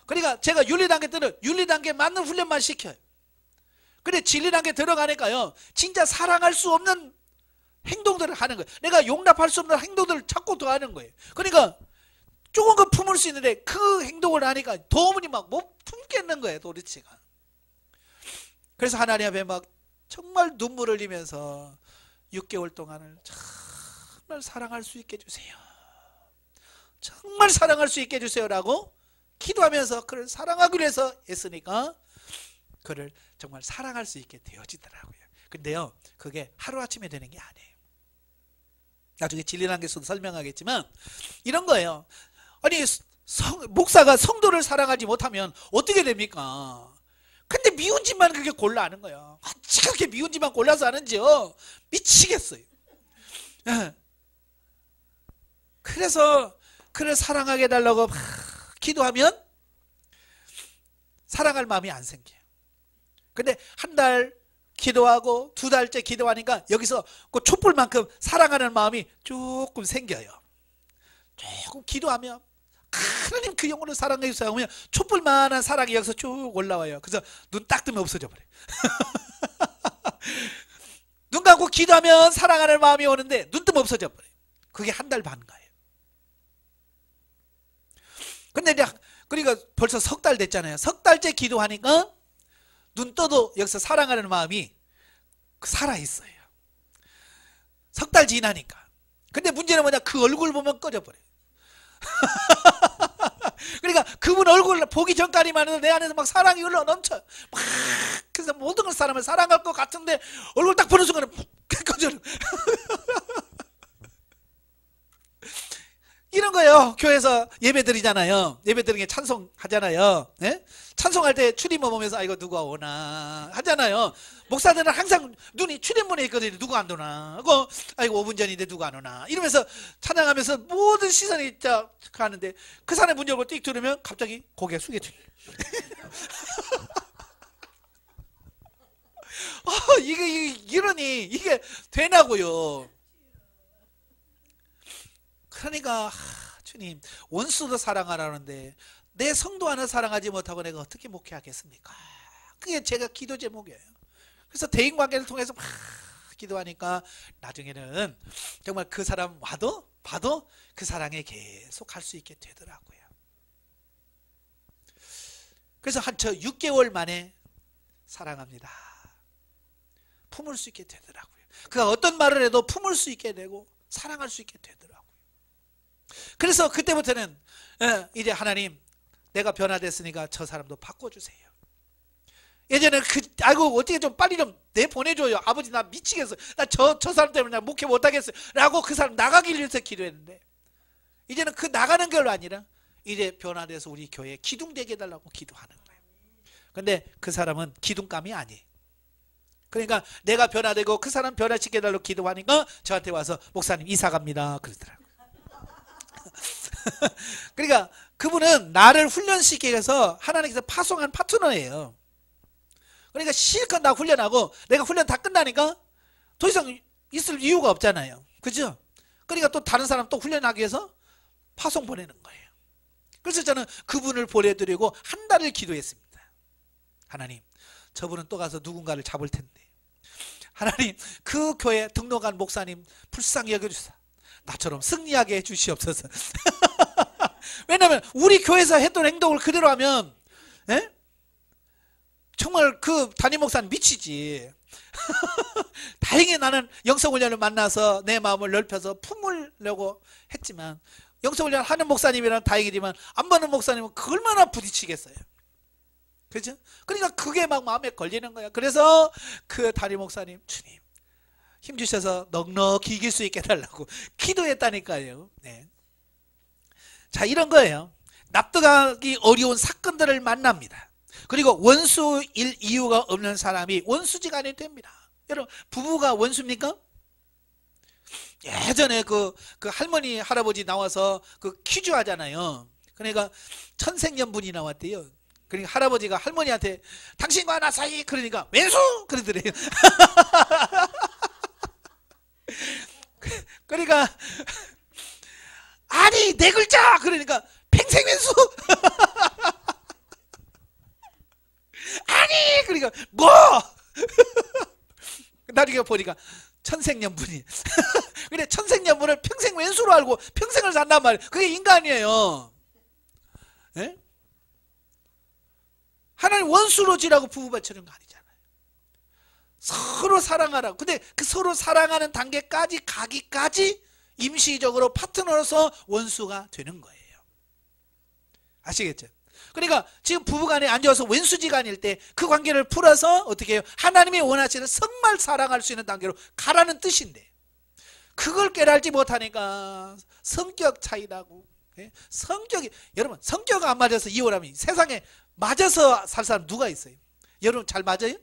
Speaker 1: 그러니까 제가 윤리 단계 때는 윤리 단계에 맞는 훈련만 시켜요. 근데 진리 단계 들어가니까요, 진짜 사랑할 수 없는 행동들을 하는 거예요. 내가 용납할 수 없는 행동들을 자꾸 더 하는 거예요. 그러니까 조금 거 품을 수 있는데 그 행동을 하니까 도무지 막 못 품겠는 거예요, 도대체가. 그래서 하나님 앞에 막 정말 눈물을 흘리면서 6개월 동안을 정말 사랑할 수 있게 해주세요. 정말 사랑할 수 있게 해주세요라고 기도하면서 그를 사랑하기 위해서 애쓰니까 그를 정말 사랑할 수 있게 되어지더라고요. 근데요, 그게 하루아침에 되는 게 아니에요. 나중에 진리단계에서도 설명하겠지만 이런 거예요. 아니 목사가 성도를 사랑하지 못하면 어떻게 됩니까? 근데 미운 짓만 그렇게 골라 하는 거야. 어찌 그렇게 미운 짓만 골라서 하는지요? 미치겠어요. 그래서 그를 사랑하게 해달라고 막 기도하면 사랑할 마음이 안 생겨요. 근데 한 달 기도하고 2달째 기도하니까 여기서 그 촛불만큼 사랑하는 마음이 조금 생겨요. 조금 기도하면 하나님 그 영혼을 사랑해 주세요 하면 촛불만한 사랑이 여기서 쭉 올라와요. 그래서 눈 딱 뜨면 없어져 버려요. 눈 감고 기도하면 사랑하는 마음이 오는데 눈 뜨면 없어져 버려요. 그게 한 달 반 가요. 근데 이제 그러니까 벌써 3달 됐잖아요. 3달째 기도하니까 눈 떠도 여기서 사랑하는 마음이 살아있어요. 3달 지나니까. 근데 문제는 뭐냐, 그 얼굴 보면 꺼져버려요. 그러니까 그분 얼굴 보기 전까지만 해도 내 안에서 막 사랑이 흘러 넘쳐. 막 그래서 모든 사람을 사랑할 것 같은데 얼굴 딱 보는 순간에 꺼져. 이런 거예요. 교회에서 예배 드리잖아요. 예배 드리는 게 찬송하잖아요. 네? 찬송할 때 출입문 보면서 이거 누가 오나 하잖아요. 목사들은 항상 눈이 출입문에 있거든요. 누가 안 오나. 아이고 5분 전인데 누가 안 오나. 이러면서 찬양하면서 모든 시선이 딱 가는데 그 사람의 문 열고 띡 들으면 갑자기 고개 숙여져. 이러니 이게 되나고요. 그러니까 주님 원수도 사랑하라는데 내 성도 하나 사랑하지 못하고 내가 어떻게 목회하겠습니까? 그게 제가 기도 제목이에요. 그래서 대인관계를 통해서 막 기도하니까 나중에는 정말 그 사람 봐도 그 사랑에 계속 할 수 있게 되더라고요. 그래서 저 6개월 만에 사랑합니다. 품을 수 있게 되더라고요. 그가 어떤 말을 해도 품을 수 있게 되고 사랑할 수 있게 되더라고요. 그래서 그때부터는 이제 하나님 내가 변화됐으니까 저 사람도 바꿔주세요. 예전에 아이고 어떻게 좀 빨리 좀 내보내줘요. 아버지 나 미치겠어. 나 저 사람 때문에 나 목회 못하겠어요. 라고 그 사람 나가길 위해서 기도했는데 이제는 그 나가는 게 아니라 이제 변화돼서 우리 교회에 기둥되게 해달라고 기도하는 거예요. 근데 그 사람은 기둥감이 아니에요. 그러니까 내가 변화되고 그 사람 변화시켜달라고 기도하니까 저한테 와서 목사님 이사 갑니다 그러더라고요. 그러니까 그분은 나를 훈련시키기 위해서 하나님께서 파송한 파트너예요. 그러니까 실컷 나 훈련하고 내가 훈련 다 끝나니까 더 이상 있을 이유가 없잖아요. 그죠? 그러니까 또 다른 사람 또 훈련하기 위해서 파송 보내는 거예요. 그래서 저는 그분을 보내드리고 한 달을 기도했습니다. 하나님 저분은 또 가서 누군가를 잡을 텐데 하나님 그 교회 등록한 목사님 불쌍히 여겨주사 나처럼 승리하게 해주시옵소서. 왜냐하면 우리 교회에서 했던 행동을 그대로 하면 정말 그 담임 목사는 미치지. 다행히 나는 영성훈련을 만나서 내 마음을 넓혀서 품으려고 했지만 영성훈련 하는 목사님이란 다행이지만 안 받는 목사님은 그 얼마나 부딪히겠어요. 그죠? 그러니까 그게 막 마음에 걸리는 거야. 그래서 그 담임 목사님 주님 힘주셔서 넉넉히 이길 수 있게 해달라고 기도했다니까요. 네. 자 이런 거예요. 납득하기 어려운 사건들을 만납니다. 그리고 원수일 이유가 없는 사람이 원수지간이 됩니다. 여러분 부부가 원수입니까? 예전에 그 할머니 할아버지 나와서 그 퀴즈 하잖아요. 그러니까 천생연분이 나왔대요. 그러니까 할아버지가 할머니한테 당신과 나 사이 그러니까 왼수 그러더래요. 그러니까 아니 네 글자 그러니까 평생 왼수. 아니 그러니까 뭐 나중에 보니까 천생연분이. 근데 천생연분을 평생 왼수로 알고 평생을 산단 말이에요. 그게 인간이에요. 네? 하나님 원수로 지라고 부부 바치는 거 아니잖아요. 서로 사랑하라고. 근데 그 서로 사랑하는 단계까지 가기까지 임시적으로 파트너로서 원수가 되는 거예요. 아시겠죠? 그러니까 지금 부부간에 앉아서 왼수지간일 때 그 관계를 풀어서 어떻게 해요? 하나님이 원하시는 정말 사랑할 수 있는 단계로 가라는 뜻인데 그걸 깨달지 못하니까 성격 차이라고. 성격이 여러분 성격 안 맞아서 이혼하면 세상에 맞아서 살 사람 누가 있어요? 여러분 잘 맞아요?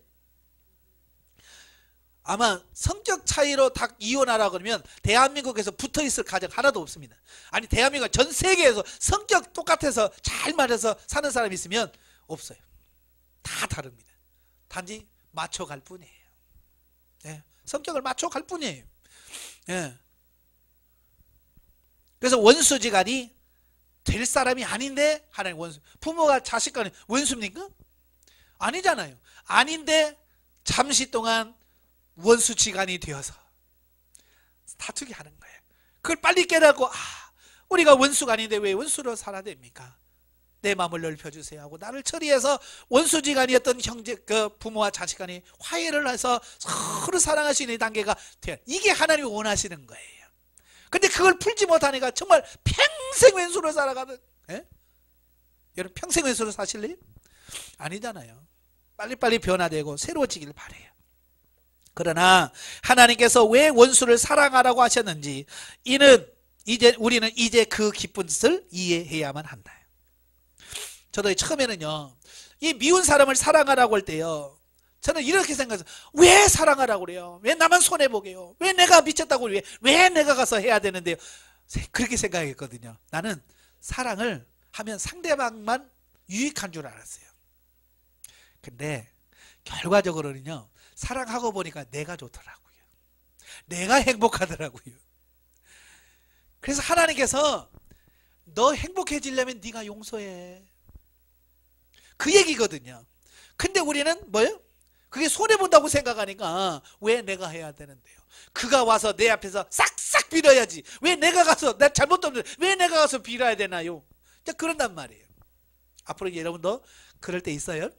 Speaker 1: 아마 성격 차이로 다 이혼하라 그러면 대한민국에서 붙어있을 가정 하나도 없습니다. 아니 대한민국 전 세계에서 성격 똑같아서 잘 맞아서 사는 사람이 있으면 없어요. 다 다릅니다. 단지 맞춰갈 뿐이에요. 네, 성격을 맞춰갈 뿐이에요. 네. 그래서 원수지간이 될 사람이 아닌데 하나님 원수. 부모가 자식 간에 원수입니까? 아니잖아요. 아닌데 잠시 동안 원수지간이 되어서 다투게 하는 거예요. 그걸 빨리 깨닫고 우리가 원수가 아닌데 왜 원수로 살아야 됩니까? 내 마음을 넓혀주세요 하고 나를 처리해서 원수지간이었던 형제 부모와 자식 간이 화해를 해서 서로 사랑할 수 있는 단계가 돼요. 이게 하나님이 원하시는 거예요. 근데 그걸 풀지 못하니까 정말 평생 왼수로 살아가는. 여러분 평생 왼수로 사실래요? 아니잖아요. 빨리빨리 변화되고 새로워지길 바래요. 그러나 하나님께서 왜 원수를 사랑하라고 하셨는지 이는 우리는 이제 그 기쁜 뜻을 이해해야만 한다. 저도 처음에는요, 이 미운 사람을 사랑하라고 할 때요, 저는 이렇게 생각해서, 왜 사랑하라고 그래요? 왜 나만 손해보게요? 왜 내가 미쳤다고 그래요? 왜 내가 가서 해야 되는데요? 그렇게 생각했거든요. 나는 사랑을 하면 상대방만 유익한 줄 알았어요. 근데 결과적으로는요, 사랑하고 보니까 내가 좋더라고요. 내가 행복하더라고요. 그래서 하나님께서 너 행복해지려면 네가 용서해, 그 얘기거든요. 근데 우리는 뭐예요? 그게 손해본다고 생각하니까 왜 내가 해야 되는데요? 그가 와서 내 앞에서 싹싹 빌어야지, 왜 내가 가서, 나 잘못도 없는데 왜 내가 가서 빌어야 되나요? 그런단 말이에요. 앞으로 여러분도 그럴 때 있어요?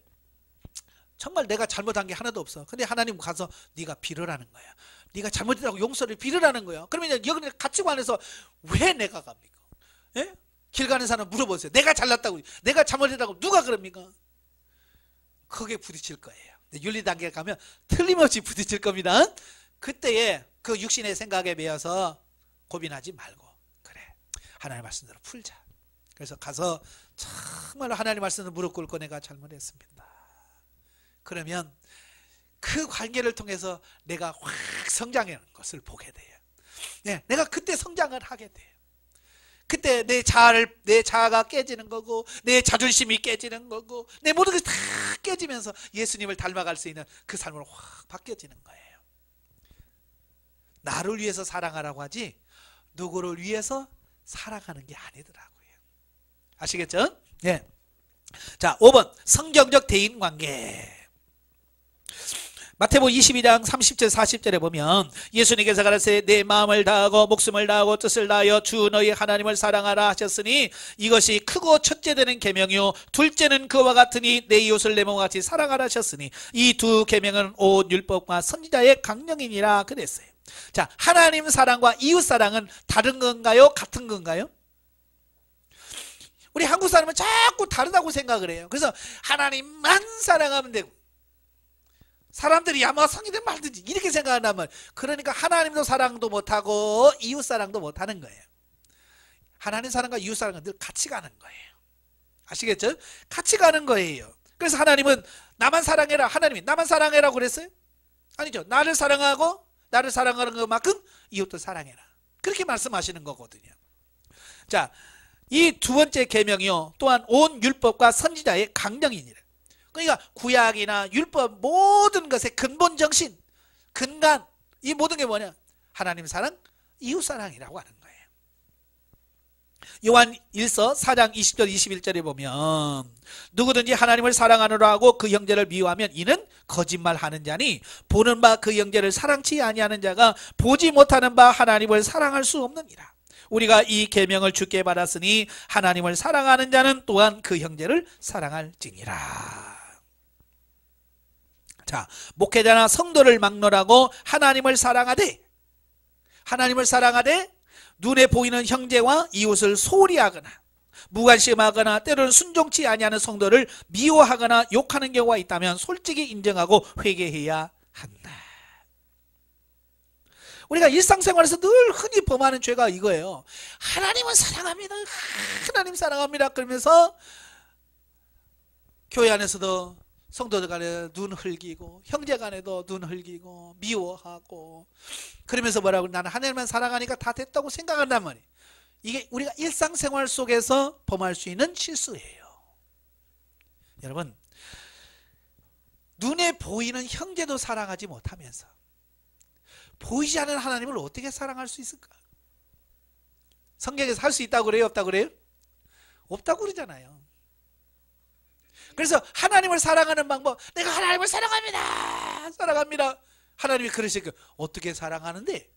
Speaker 1: 정말 내가 잘못한 게 하나도 없어. 근데 하나님 가서 네가 빌으라는 거야. 네가 잘못했다고 용서를 빌으라는 거야. 그러면 여기 가치관에서 왜 내가 갑니까? 예? 길 가는 사람 물어보세요. 내가 잘났다고, 내가 잘못했다고 누가 그럽니까? 크게 부딪힐 거예요. 윤리 단계에 가면 틀림없이 부딪힐 겁니다. 그때에 그 육신의 생각에 매여서 고민하지 말고, 그래, 하나님 말씀대로 풀자. 그래서 가서 정말 하나님 말씀대로 무릎 꿇고 내가 잘못했습니다. 그러면 그 관계를 통해서 내가 확 성장하는 것을 보게 돼요. 네, 내가 그때 성장을 하게 돼요. 그때 내 자아가 깨지는 거고, 내 자존심이 깨지는 거고, 내 모든 것이 다 깨지면서 예수님을 닮아갈 수 있는 그 삶으로 확 바뀌어지는 거예요. 나를 위해서 사랑하라고 하지 누구를 위해서 사랑하는 게 아니더라고요. 아시겠죠? 네. 자, 5번 성경적 대인관계. 마태복음 22장 30절 40절에 보면 예수님께서 가라사대 내 마음을 다하고 목숨을 다하고 뜻을 다하여 주 너희 하나님을 사랑하라 하셨으니 이것이 크고 첫째 되는 계명이요 둘째는 그와 같으니 내 이웃을 내 몸과 같이 사랑하라 하셨으니 이 두 계명은 온 율법과 선지자의 강령이니라 그랬어요. 자, 하나님 사랑과 이웃 사랑은 다른 건가요? 같은 건가요? 우리 한국 사람은 자꾸 다르다고 생각을 해요. 그래서 하나님만 사랑하면 되고, 사람들이 아마 성의든 말든지 이렇게 생각한다면, 그러니까 하나님도 사랑도 못하고 이웃 사랑도 못하는 거예요. 하나님 사랑과 이웃 사랑은 늘 같이 가는 거예요. 아시겠죠? 같이 가는 거예요. 그래서 하나님은 나만 사랑해라, 하나님이 나만 사랑해라고 그랬어요? 아니죠. 나를 사랑하고 나를 사랑하는 것만큼 이웃도 사랑해라, 그렇게 말씀하시는 거거든요. 자, 이 두 번째 계명이요 또한 온 율법과 선지자의 강령이니라. 그러니까 구약이나 율법 모든 것의 근본 정신, 근간, 이 모든 게 뭐냐? 하나님 사랑, 이웃 사랑이라고 하는 거예요. 요한 1서 4장 20절 21절에 보면 누구든지 하나님을 사랑하노라 하고 그 형제를 미워하면 이는 거짓말하는 자니 보는 바 그 형제를 사랑치 아니하는 자가 보지 못하는 바 하나님을 사랑할 수 없느니라. 우리가 이 계명을 주께 받았으니 하나님을 사랑하는 자는 또한 그 형제를 사랑할지니라. 자, 목회자나 성도를 막론하고 하나님을 사랑하되 눈에 보이는 형제와 이웃을 소홀히 하거나 무관심하거나 때로는 순종치 아니하는 성도를 미워하거나 욕하는 경우가 있다면 솔직히 인정하고 회개해야 한다. 우리가 일상생활에서 늘 흔히 범하는 죄가 이거예요. 하나님은 사랑합니다, 하나님 사랑합니다 그러면서 교회 안에서도 성도들 간에 눈 흘기고 형제 간에도 눈 흘기고 미워하고, 그러면서 뭐라고, 나는 하나님만 사랑하니까 다 됐다고 생각한단 말이에요. 이게 우리가 일상생활 속에서 범할 수 있는 실수예요. 여러분, 눈에 보이는 형제도 사랑하지 못하면서 보이지 않는 하나님을 어떻게 사랑할 수 있을까? 성경에서 할 수 있다고 그래요? 없다고 그래요? 없다고 그러잖아요. 그래서 하나님을 사랑하는 방법, 내가 하나님을 사랑합니다, 사랑합니다. 하나님이 그러시니까 어떻게 사랑하는데?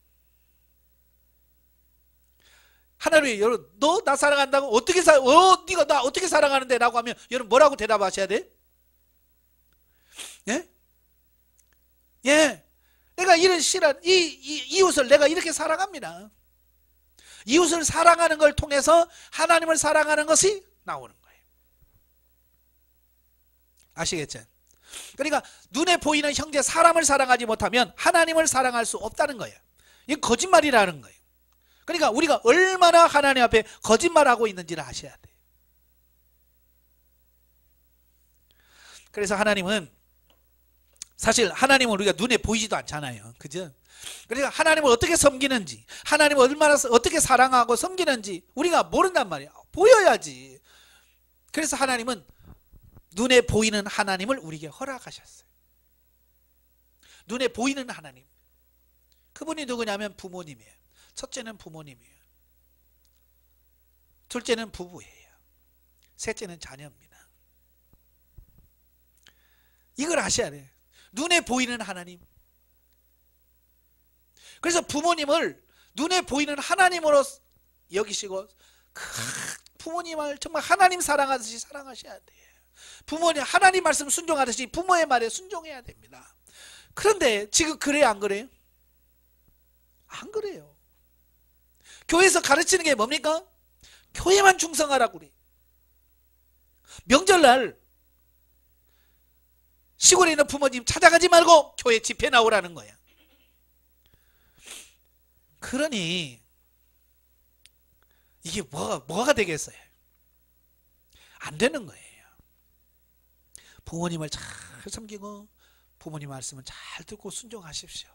Speaker 1: 하나님이, 여러분, 너 나 사랑한다고? 어떻게 네가 나 어떻게 사랑하는데? 라고 하면 여러분 뭐라고 대답하셔야 돼? 예? 예. 내가 이런 실한 이웃을 내가 이렇게 사랑합니다. 이웃을 사랑하는 걸 통해서 하나님을 사랑하는 것이 나오는 거예요. 아시겠죠? 그러니까 눈에 보이는 형제 사람을 사랑하지 못하면 하나님을 사랑할 수 없다는 거예요. 이게 거짓말이라는 거예요. 그러니까 우리가 얼마나 하나님 앞에 거짓말하고 있는지를 아셔야 돼요. 그래서 하나님은 사실 하나님은 우리가 눈에 보이지도 않잖아요. 그죠? 그러니까 하나님을 어떻게 섬기는지, 하나님을 얼마나 어떻게 사랑하고 섬기는지 우리가 모른단 말이야. 보여야지. 그래서 하나님은 눈에 보이는 하나님을 우리에게 허락하셨어요. 눈에 보이는 하나님. 그분이 누구냐면 부모님이에요. 첫째는 부모님이에요. 둘째는 부부예요. 셋째는 자녀입니다. 이걸 아셔야 돼요. 눈에 보이는 하나님. 그래서 부모님을 눈에 보이는 하나님으로 여기시고 부모님을 정말 하나님 사랑하듯이 사랑하셔야 돼요. 부모님 하나님 말씀 순종하듯이 부모의 말에 순종해야 됩니다. 그런데 지금 그래요, 안 그래요? 안 그래요. 교회에서 가르치는 게 뭡니까? 교회만 충성하라고 그래. 명절날 시골에 있는 부모님 찾아가지 말고 교회 집회 나오라는 거야. 그러니 이게 뭐가 되겠어요? 안 되는 거예요. 부모님을 잘 섬기고 부모님 말씀은 잘 듣고 순종하십시오.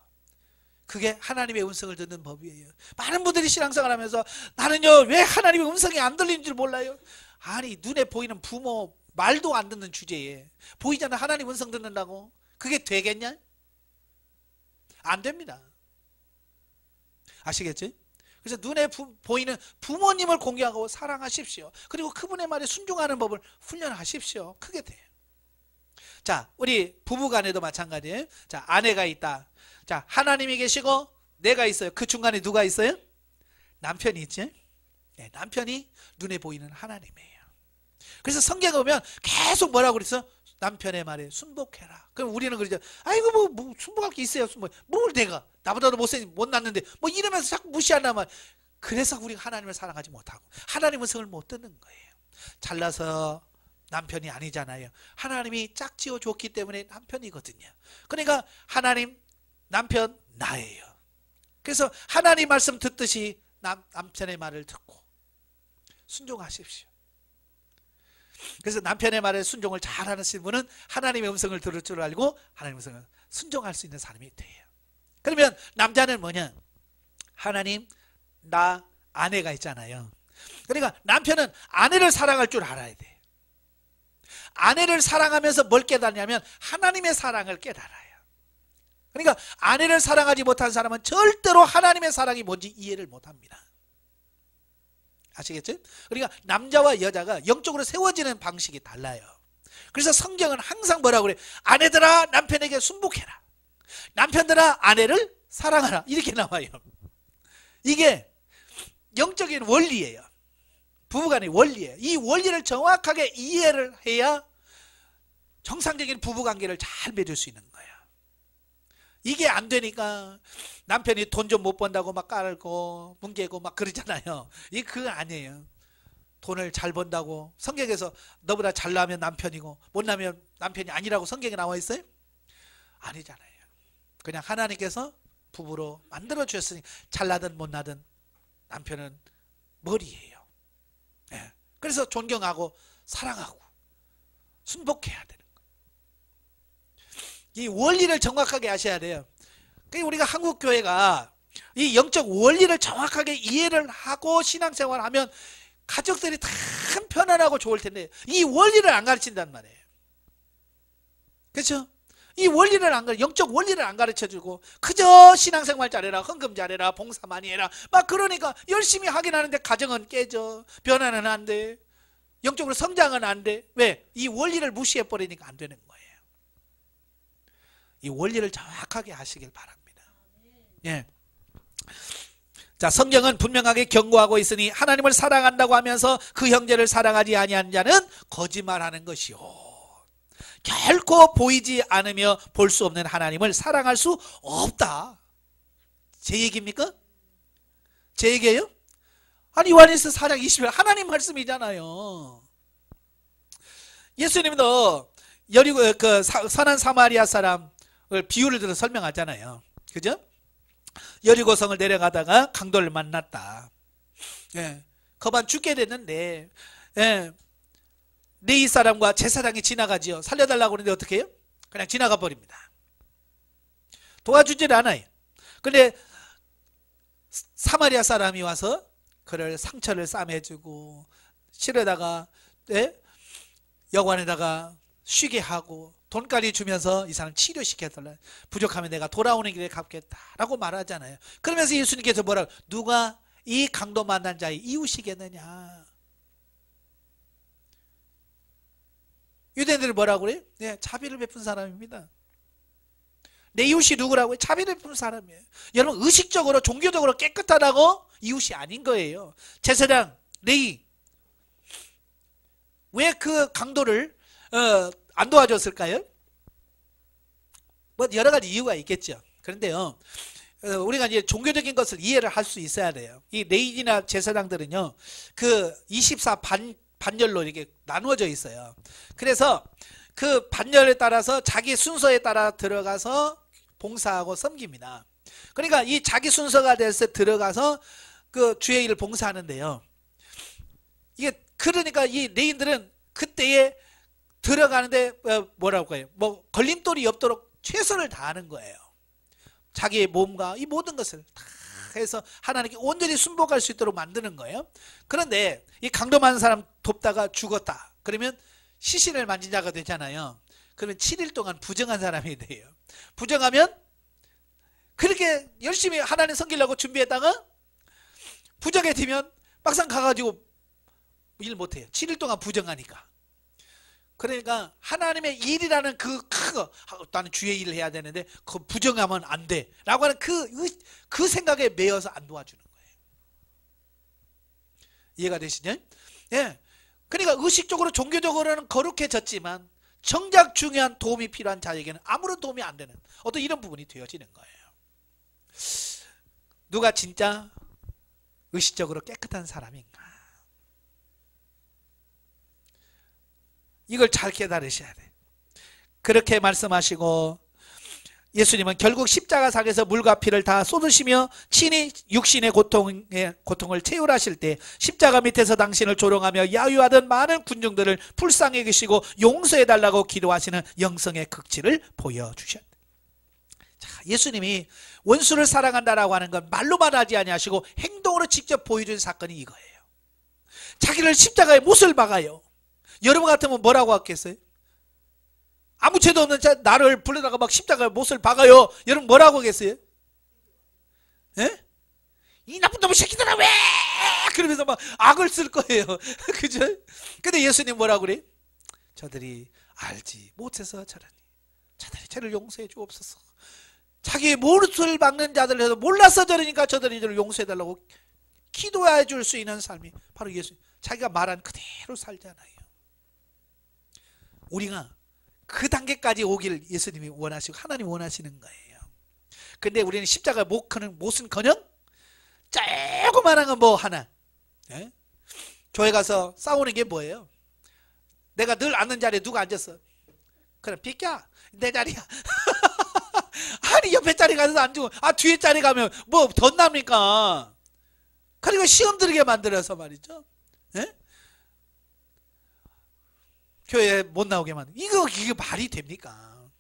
Speaker 1: 그게 하나님의 음성을 듣는 법이에요. 많은 분들이 신앙생활 하면서 나는요 왜 하나님의 음성이 안 들리는 줄 몰라요. 아니 눈에 보이는 부모 말도 안 듣는 주제에 보이잖아 하나님 음성 듣는다고. 그게 되겠냐? 안 됩니다. 아시겠지? 그래서 눈에 보이는 부모님을 공경하고 사랑하십시오. 그리고 그분의 말에 순종하는 법을 훈련하십시오. 그게 돼요. 자, 우리 부부간에도 마찬가지예요. 자, 아내가 있다. 자, 하나님이 계시고 내가 있어요. 그 중간에 누가 있어요? 남편이 있지? 네, 남편이 눈에 보이는 하나님이에요. 그래서 성경에 보면 계속 뭐라고 그랬어? 남편의 말에 순복해라. 그럼 우리는 그러죠. 아이고 뭐 순복할 게 있어요. 뭘 내가 나보다도 못 낳는데 뭐 이러면서 자꾸 무시한단 말. 그래서 우리가 하나님을 사랑하지 못하고 하나님의 성을 못 듣는 거예요. 잘나서 남편이 아니잖아요. 하나님이 짝지어 줬기 때문에 남편이거든요. 그러니까 하나님 남편 나예요. 그래서 하나님 말씀 듣듯이 남편의 말을 듣고 순종하십시오. 그래서 남편의 말에 순종을 잘하는 분은 하나님의 음성을 들을 줄 알고 하나님의 음성을 순종할 수 있는 사람이 돼요. 그러면 남자는 뭐냐? 하나님 나 아내가 있잖아요. 그러니까 남편은 아내를 사랑할 줄 알아야 돼. 아내를 사랑하면서 뭘 깨닫냐면 하나님의 사랑을 깨달아요. 그러니까 아내를 사랑하지 못한 사람은 절대로 하나님의 사랑이 뭔지 이해를 못합니다. 아시겠죠? 그러니까 남자와 여자가 영적으로 세워지는 방식이 달라요. 그래서 성경은 항상 뭐라고 그래? 아내들아 남편에게 순복해라. 남편들아 아내를 사랑하라. 이렇게 나와요. 이게 영적인 원리예요. 부부간의 원리예요. 이 원리를 정확하게 이해를 해야 정상적인 부부관계를 잘 맺을 수 있는 거예요. 이게 안 되니까 남편이 돈 좀 못 번다고 막 깔고 뭉개고 막 그러잖아요. 이게 그거 아니에요. 돈을 잘 번다고 성경에서 너보다 잘나면 남편이고 못나면 남편이 아니라고 성경에 나와 있어요? 아니잖아요. 그냥 하나님께서 부부로 만들어 주셨으니 잘나든 못나든 남편은 머리예요. 네. 그래서 존경하고 사랑하고 순복해야 되는 거예요. 이 원리를 정확하게 아셔야 돼요. 그러니까 우리가 한국교회가 이 영적 원리를 정확하게 이해를 하고 신앙생활을 하면 가족들이 참 편안하고 좋을 텐데 이 원리를 안 가르친단 말이에요. 그렇죠? 이 원리를 안 가르쳐, 영적 원리를 안 가르쳐주고 그저 신앙생활 잘해라, 헌금 잘해라, 봉사 많이 해라 막 그러니까 열심히 하긴 하는데 가정은 깨져, 변화는 안 돼, 영적으로 성장은 안 돼. 왜? 이 원리를 무시해버리니까 안 되는 거예요. 이 원리를 정확하게 하시길 바랍니다. 예. 자, 성경은 분명하게 경고하고 있으니 하나님을 사랑한다고 하면서 그 형제를 사랑하지 아니하는 자는 거짓말하는 것이요, 결코 보이지 않으며 볼 수 없는 하나님을 사랑할 수 없다. 제 얘기입니까? 제 얘기예요? 아니 요한일서 4장 20절 하나님 말씀이잖아요. 예수님도 여리고 그 선한 사마리아 사람을 비유를 들어 설명하잖아요. 그죠? 여리고성을 내려가다가 강도를 만났다. 예, 거반 죽게 됐는데, 예, 네이 사람과 제사장이 지나가지요. 살려달라고 하는데 어떻게 해요? 그냥 지나가 버립니다. 도와주질 않아요. 근데 사마리아 사람이 와서 그를 상처를 싸매주고 실에다가, 예? 여관에다가 쉬게 하고 돈까지 주면서 이 사람 치료시켜달라. 부족하면 내가 돌아오는 길에 갚겠다라고 말하잖아요. 그러면서 예수님께서 뭐라고? 누가 이 강도 만난 자의 이웃이겠느냐. 유대인들이 뭐라고 그래요? 네, 자비를 베푼 사람입니다. 내 이웃이 누구라고요? 자비를 베푼 사람이에요. 여러분, 의식적으로 종교적으로 깨끗하다고 이웃이 아닌 거예요. 제사장 레위, 왜 그 강도를 안 도와줬을까요? 뭐 여러 가지 이유가 있겠죠. 그런데요, 우리가 이제 종교적인 것을 이해를 할 수 있어야 돼요. 이 레위나 제사장들은요, 그 24 반열로 이렇게 나누어져 있어요. 그래서 그 반열에 따라서 자기 순서에 따라 들어가서 봉사하고 섬깁니다. 그러니까 이 자기 순서가 돼서 들어가서 그 주의 일을 봉사하는데요. 이게 그러니까 이 레인들은 그때에 들어가는데 뭐라고 해요? 뭐 걸림돌이 없도록 최선을 다하는 거예요. 자기의 몸과 이 모든 것을 다 해서 하나님께 온전히 순복할 수 있도록 만드는 거예요. 그런데 이 강도 많은 사람 돕다가 죽었다. 그러면 시신을 만진 자가 되잖아요. 그러면 7일 동안 부정한 사람이 돼요. 부정하면 그렇게 열심히 하나님 섬기려고 준비했다가 부정에 되면 막상 가가지고 일 못해요. 7일 동안 부정하니까. 그러니까 하나님의 일이라는 그 나는 주의 일을 해야 되는데 그 부정하면 안 돼 라고 하는 그 생각에 매여서 안 도와주는 거예요. 이해가 되시냐? 예. 그러니까 의식적으로 종교적으로는 거룩해졌지만 정작 중요한 도움이 필요한 자에게는 아무런 도움이 안 되는 어떤 이런 부분이 되어지는 거예요. 누가 진짜 의식적으로 깨끗한 사람인가? 이걸 잘 깨달으셔야 돼요. 그렇게 말씀하시고 예수님은 결국 십자가상에서 물과 피를 다 쏟으시며 친히 육신의 고통을 채울하실 때 십자가 밑에서 당신을 조롱하며 야유하던 많은 군중들을 불쌍히 여기시고 용서해달라고 기도하시는 영성의 극치를 보여주셨다. 자, 예수님이 원수를 사랑한다라고 하는 건 말로만 하지 아니하시고 행동으로 직접 보여준 사건이 이거예요. 자기를 십자가에 못을 박아요. 여러분 같으면 뭐라고 하겠어요? 아무 죄도 없는 자 나를 불러다가 막 십자가에 못을 박아요. 여러분 뭐라고 하겠어요? 예? 이 나쁜 놈의 새끼들아 왜? 그러면서 막 악을 쓸 거예요. 그죠? 근데 예수님 뭐라고 그래? 저들이 알지 못해서 저러니 저들이 죄를 용서해 주옵소서. 자기의 못을 박는 자들 해서 몰라서 저러니까 저들이 저를 용서해 달라고 기도해 줄 수 있는 삶이 바로 예수님. 자기가 말한 그대로 살잖아요. 우리가 그 단계까지 오길 예수님이 원하시고 하나님 원하시는 거예요. 근데 우리는 십자가 못은커녕 조그만한 건 뭐 하나. 예? 교회 가서 싸우는 게 뭐예요? 내가 늘 앉는 자리에 누가 앉았어? 그럼 비켜 내 자리야. 아니 옆에 자리 가서 앉고 뒤에 자리 가면 뭐 덧납니까? 그리고 시험 들게 만들어서 말이죠. 예? 교회에 못 나오게 만든 이게 말이 됩니까?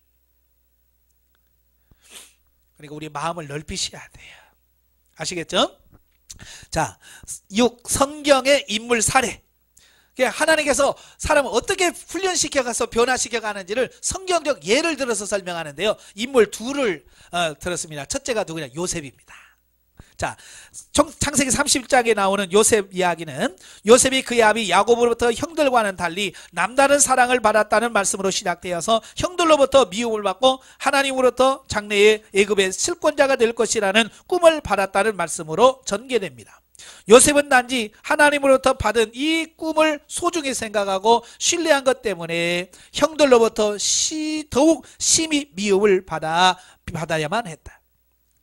Speaker 1: 그러니까 우리 마음을 넓히셔야 돼요. 아시겠죠? 자, 6. 성경의 인물 사례. 하나님께서 사람을 어떻게 훈련시켜가서 변화시켜가는지를 성경적 예를 들어서 설명하는데요. 인물 둘을 들었습니다. 첫째가 누구냐? 요셉입니다. 자, 창세기 31장에 나오는 요셉 이야기는 요셉이 그의 아비 야곱으로부터 형들과는 달리 남다른 사랑을 받았다는 말씀으로 시작되어서 형들로부터 미움을 받고 하나님으로부터 장래의 애굽의 실권자가 될 것이라는 꿈을 받았다는 말씀으로 전개됩니다. 요셉은 단지 하나님으로부터 받은 이 꿈을 소중히 생각하고 신뢰한 것 때문에 형들로부터 더욱 심히 미움을 받아야만 했다.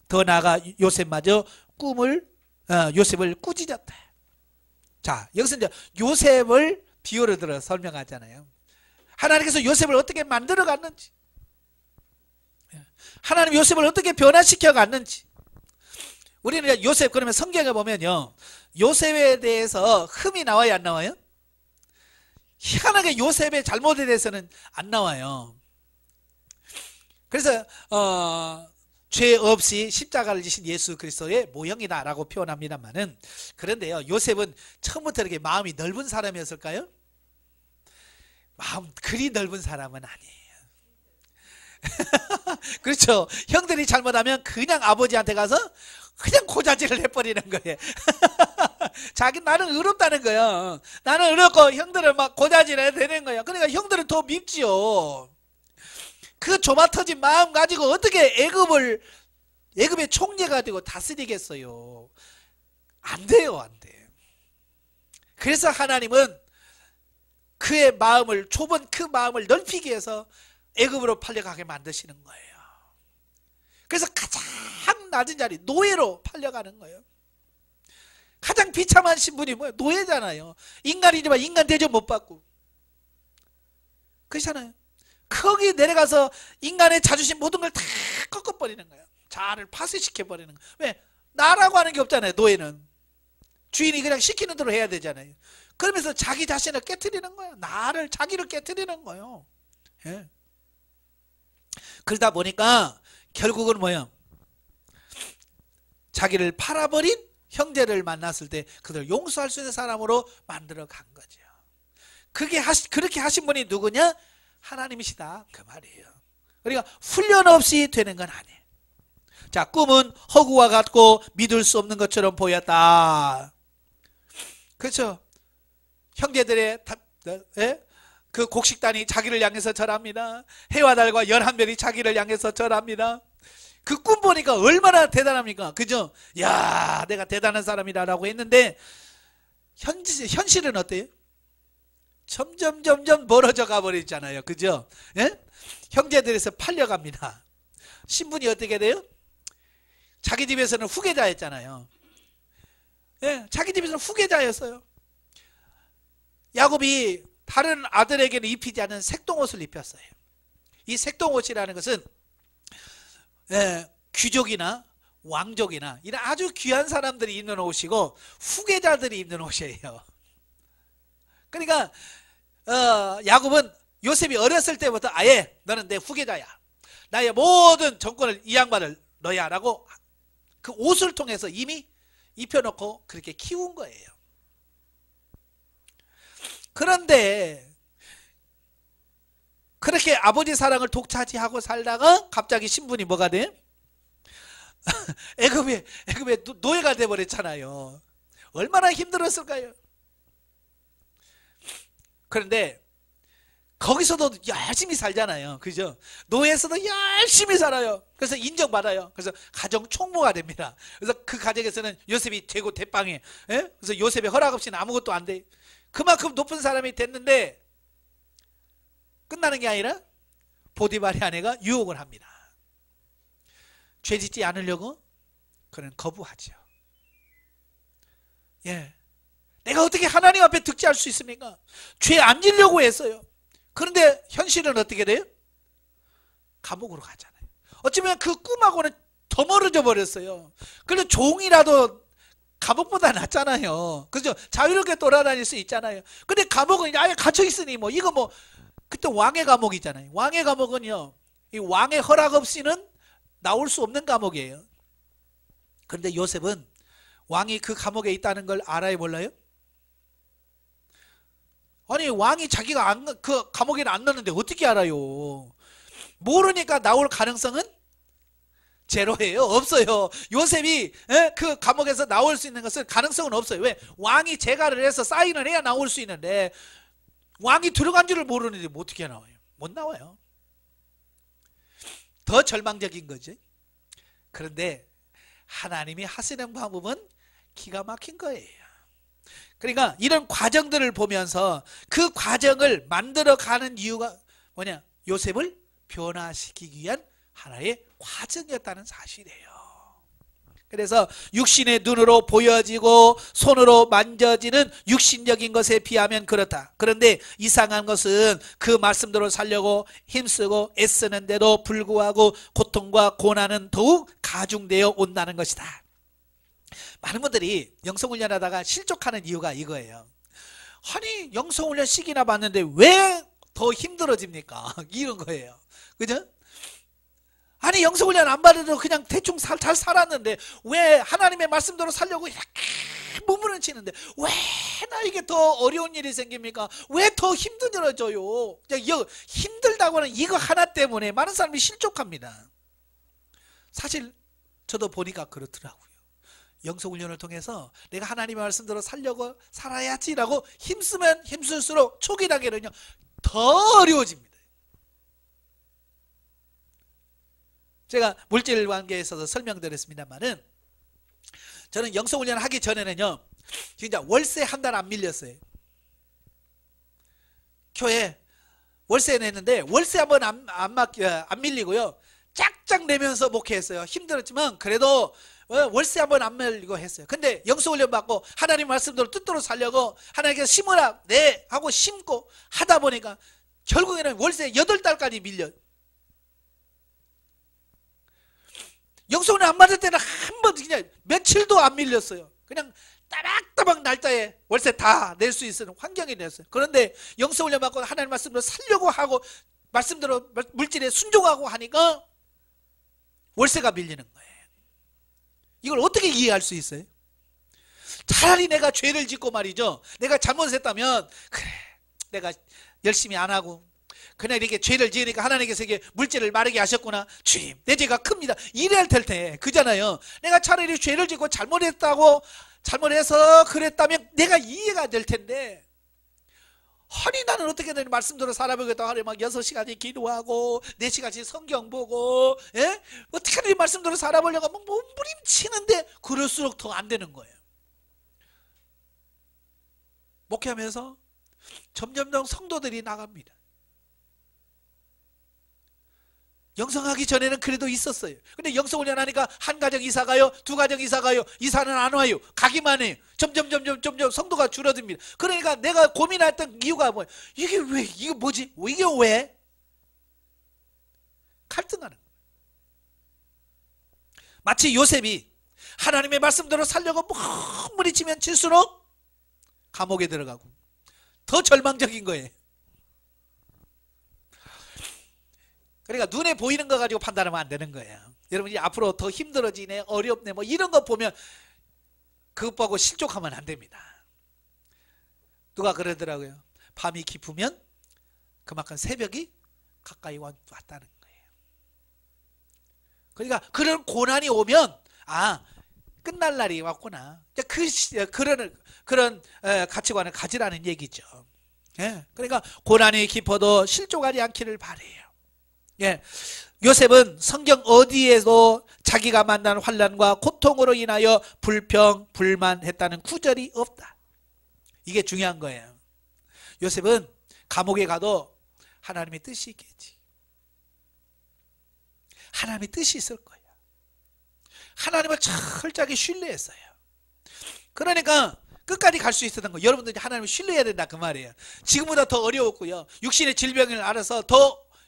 Speaker 1: 더 나아가 요셉마저 요셉을 꾸짖었다. 자, 여기서 이제 요셉을 비유를 들어 설명하잖아요. 하나님께서 요셉을 어떻게 만들어 갔는지, 하나님 요셉을 어떻게 변화시켜 갔는지, 우리는 요셉, 그러면 성경에 보면요, 요셉에 대해서 흠이 나와요, 안 나와요? 희한하게 요셉의 잘못에 대해서는 안 나와요. 그래서 죄 없이 십자가를 지신 예수 그리스도의 모형이다 라고 표현합니다만은, 그런데요, 요셉은 처음부터 이렇게 마음이 넓은 사람이었을까요? 마음 그리 넓은 사람은 아니에요. 그렇죠. 형들이 잘못하면 그냥 아버지한테 가서 그냥 고자질을 해버리는 거예요. 나는 의롭다는 거예요. 나는 의롭고 형들을 막 고자질해야 되는 거예요. 그러니까 형들은 더 밉지요. 그 좁아터진 마음 가지고 어떻게 애굽의 총리가 되고 다스리겠어요? 안 돼요, 안 돼. 그래서 하나님은 그의 마음을, 좁은 그 마음을 넓히기 위해서 애굽으로 팔려가게 만드시는 거예요. 그래서 가장 낮은 자리, 노예로 팔려가는 거예요. 가장 비참한 신분이 뭐예요? 노예잖아요. 인간이지만 인간 대접 못 받고. 그렇잖아요. 거기 내려가서 인간의 자주신 모든 걸 다 꺾어버리는 거예요. 자아를 파쇄시켜버리는 거예요. 왜? 나라고 하는 게 없잖아요, 노예는. 주인이 그냥 시키는 대로 해야 되잖아요. 그러면서 자기 자신을 깨트리는 거예요. 자기를 깨트리는 거예요. 예. 그러다 보니까 결국은 뭐예요? 자기를 팔아버린 형제를 만났을 때 그들을 용서할 수 있는 사람으로 만들어 간 거죠. 그렇게 하신 분이 누구냐? 하나님이시다, 그 말이에요. 그러니까 훈련 없이 되는 건 아니에요. 자, 꿈은 허구와 같고 믿을 수 없는 것처럼 보였다. 그렇죠? 형제들의 그 곡식단이 자기를 향해서 절합니다. 해와 달과 11별이 자기를 향해서 절합니다. 그 꿈 보니까 얼마나 대단합니까? 그죠? 야, 내가 대단한 사람이다 라고 했는데 현실은 어때요? 점점 멀어져 가버리잖아요. 그죠? 예? 형제들에서 팔려갑니다. 신분이 어떻게 돼요? 자기 집에서는 후계자였잖아요. 예, 자기 집에서는 후계자였어요. 야곱이 다른 아들에게는 입히지 않은 색동옷을 입혔어요. 이 색동옷이라는 것은 귀족이나 왕족이나 이런 아주 귀한 사람들이 입는 옷이고 후계자들이 입는 옷이에요. 그러니까 야곱은 요셉이 어렸을 때부터 아예 너는 내 후계자야, 나의 모든 정권을 이 양반을 너야 라고 그 옷을 통해서 이미 입혀놓고 그렇게 키운 거예요. 그런데 그렇게 아버지 사랑을 독차지하고 살다가 갑자기 신분이 뭐가 돼? 애굽의 노예가 돼버렸잖아요. 얼마나 힘들었을까요? 그런데 거기서도 열심히 살잖아요. 그죠? 노예에서도 열심히 살아요. 그래서 인정받아요. 그래서 가정 총무가 됩니다. 그래서 그 가정에서는 요셉이 최고 대빵이에요. 그래서 요셉의 허락 없이는 아무것도 안 돼. 그만큼 높은 사람이 됐는데 끝나는 게 아니라 보디발의 아내가 유혹을 합니다. 죄 짓지 않으려고 그는 거부하죠. 예, 내가 어떻게 하나님 앞에 득죄할 수 있습니까? 죄 안 지려고 했어요. 그런데 현실은 어떻게 돼요? 감옥으로 가잖아요. 어쩌면 그 꿈하고는 더 멀어져 버렸어요. 그래도 종이라도 감옥보다 낫잖아요. 그죠? 자유롭게 돌아다닐 수 있잖아요. 근데 감옥은 아예 갇혀 있으니 그때 왕의 감옥이잖아요. 왕의 감옥은요, 이 왕의 허락 없이는 나올 수 없는 감옥이에요. 그런데 요셉은 왕이 그 감옥에 있다는 걸 알아요, 몰라요? 아니, 왕이 자기가 그 감옥에 안 넣는데 어떻게 알아요? 모르니까 나올 가능성은 제로예요. 없어요. 요셉이 그 감옥에서 나올 수 있는 것은 가능성은 없어요. 왜? 왕이 재가를 해서 사인을 해야 나올 수 있는데 왕이 들어간 줄을 모르는데 어떻게 나와요? 못 나와요. 더 절망적인 거지. 그런데 하나님이 하시는 방법은 기가 막힌 거예요. 그러니까 이런 과정들을 보면서 그 과정을 만들어가는 이유가 뭐냐? 요셉을 변화시키기 위한 하나의 과정이었다는 사실이에요. 그래서 육신의 눈으로 보여지고 손으로 만져지는 육신적인 것에 비하면 그렇다. 그런데 이상한 것은 그 말씀대로 살려고 힘쓰고 애쓰는데도 불구하고 고통과 고난은 더욱 가중되어 온다는 것이다. 많은 분들이 영성훈련 하다가 실족하는 이유가 이거예요. 아니 영성훈련 시기나 받는데 왜 더 힘들어집니까? 이런 거예요. 그죠? 아니 영성훈련 안 받아도 그냥 대충 잘 살았는데 왜 하나님의 말씀대로 살려고 이렇게 몸부림치는데 왜 나에게 더 어려운 일이 생깁니까? 왜 더 힘들어져요? 힘들다고는 이거 하나 때문에 많은 사람이 실족합니다. 사실 저도 보니까 그렇더라고요. 영성훈련을 통해서 내가 하나님의 말씀대로 살려고 살아야지라고 힘쓰면 힘쓸수록 초기 단계는요 더 어려워집니다. 제가 물질 관계에 있어서 설명드렸습니다만은 저는 영성훈련 하기 전에는요 진짜 월세 한 달 안 밀렸어요. 교회 월세 냈는데 월세 한번 안 밀리고요 짝짝 내면서 목회했어요. 힘들었지만 그래도 월세 한번 안 밀리고 했어요. 근데 영성훈련 받고 하나님 말씀대로 뜻대로 살려고 하나님께서 심으라 네 하고 심고 하다 보니까 결국에는 월세 8달까지 밀려요. 영성훈련 안 받을 때는 한 번 그냥 며칠도 안 밀렸어요. 그냥 따박따박 날짜에 월세 다 낼 수 있는 환경이 됐어요. 그런데 영성훈련 받고 하나님 말씀대로 살려고 하고 말씀대로 물질에 순종하고 하니까 월세가 밀리는 거예요. 이걸 어떻게 이해할 수 있어요? 차라리 내가 죄를 짓고 말이죠. 내가 잘못했다면 그래 내가 열심히 안 하고 그냥 이렇게 죄를 지으니까 하나님께서 이게 물질을 마르게 하셨구나. 주님 내 죄가 큽니다. 이래야 될 때 그잖아요. 내가 차라리 죄를 짓고 잘못해서 그랬다면 내가 이해가 될 텐데 아니 나는 어떻게든 말씀대로 살아보겠다 하루에 막 6시간씩 기도하고 4시간씩 성경 보고 어떻게든 말씀대로 살아보려고 막 몸부림치는데 그럴수록 더 안 되는 거예요. 목회하면서 점점점 성도들이 나갑니다. 영성하기 전에는 그래도 있었어요. 근데 영성훈련 하니까 한 가정 이사 가요, 2가정 이사 가요, 이사는 안 와요. 가기만 해요. 점점 성도가 줄어듭니다. 그러니까 내가 고민했던 이유가 뭐예요? 이게 왜? 이게 뭐지? 이게 왜? 갈등하는 거예요. 마치 요셉이 하나님의 말씀대로 살려고 몸부림치면 칠수록 감옥에 들어가고 더 절망적인 거예요. 그러니까 눈에 보이는 거 가지고 판단하면 안 되는 거예요. 여러분이 앞으로 더 힘들어지네, 어렵네, 뭐 이런 거 보면 그것 보고 실족하면 안 됩니다. 누가 그러더라고요. 밤이 깊으면 그만큼 새벽이 가까이 왔다는 거예요. 그러니까 그런 고난이 오면 끝날 날이 왔구나. 그런 가치관을 가지라는 얘기죠. 그러니까 고난이 깊어도 실족하지 않기를 바래요. 요셉은 성경 어디에도 자기가 만난 환난과 고통으로 인하여 불평, 불만했다는 구절이 없다. 이게 중요한 거예요. 요셉은 감옥에 가도 하나님의 뜻이 있겠지. 하나님의 뜻이 있을 거야. 하나님을 철저하게 신뢰했어요. 그러니까 끝까지 갈 수 있었던 거. 여러분들이 하나님을 신뢰해야 된다 그 말이에요. 지금보다 더 어려웠고요. 육신의 질병을 알아서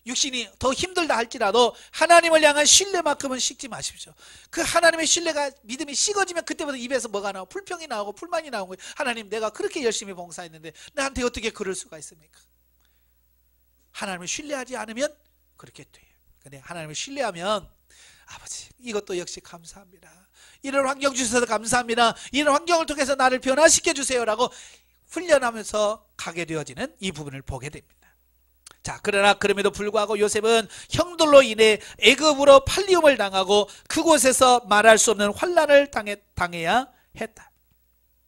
Speaker 1: 육신이 더 힘들다 할지라도 하나님을 향한 신뢰만큼은 식지 마십시오. 그 하나님의 신뢰가 믿음이 식어지면 그때부터 입에서 뭐가 나오고 불평이 나오고 불만이 나오고 하나님 내가 그렇게 열심히 봉사했는데 나한테 어떻게 그럴 수가 있습니까? 하나님을 신뢰하지 않으면 그렇게 돼요. 근데 하나님을 신뢰하면 아버지 이것도 역시 감사합니다. 이런 환경 주셔서 감사합니다. 이런 환경을 통해서 나를 변화시켜 주세요라고 훈련하면서 가게 되어지는 이 부분을 보게 됩니다. 자, 그러나 그럼에도 불구하고 요셉은 형들로 인해 애굽으로 팔리움을 당하고 그곳에서 말할 수 없는 환난을 당해야 했다.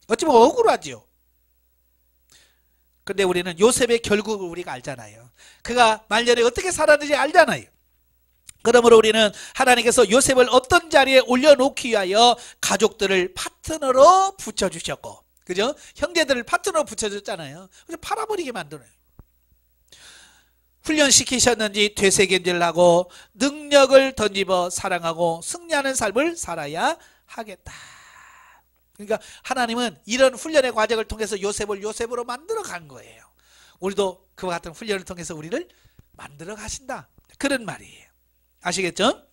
Speaker 1: 어찌 보면 억울하지요. 근데 우리는 요셉의 결국을 우리가 알잖아요. 그가 말년에 어떻게 살았는지 알잖아요. 그러므로 우리는 하나님께서 요셉을 어떤 자리에 올려놓기 위하여 가족들을 파트너로 붙여주셨고, 그죠? 형제들을 파트너로 붙여줬잖아요. 그래서 팔아버리게 만드네요. 훈련시키셨는지 되새김질을 하고 능력을 덧입어 사랑하고 승리하는 삶을 살아야 하겠다. 그러니까 하나님은 이런 훈련의 과정을 통해서 요셉으로 만들어 간 거예요. 우리도 그와 같은 훈련을 통해서 우리를 만들어 가신다. 그런 말이에요. 아시겠죠?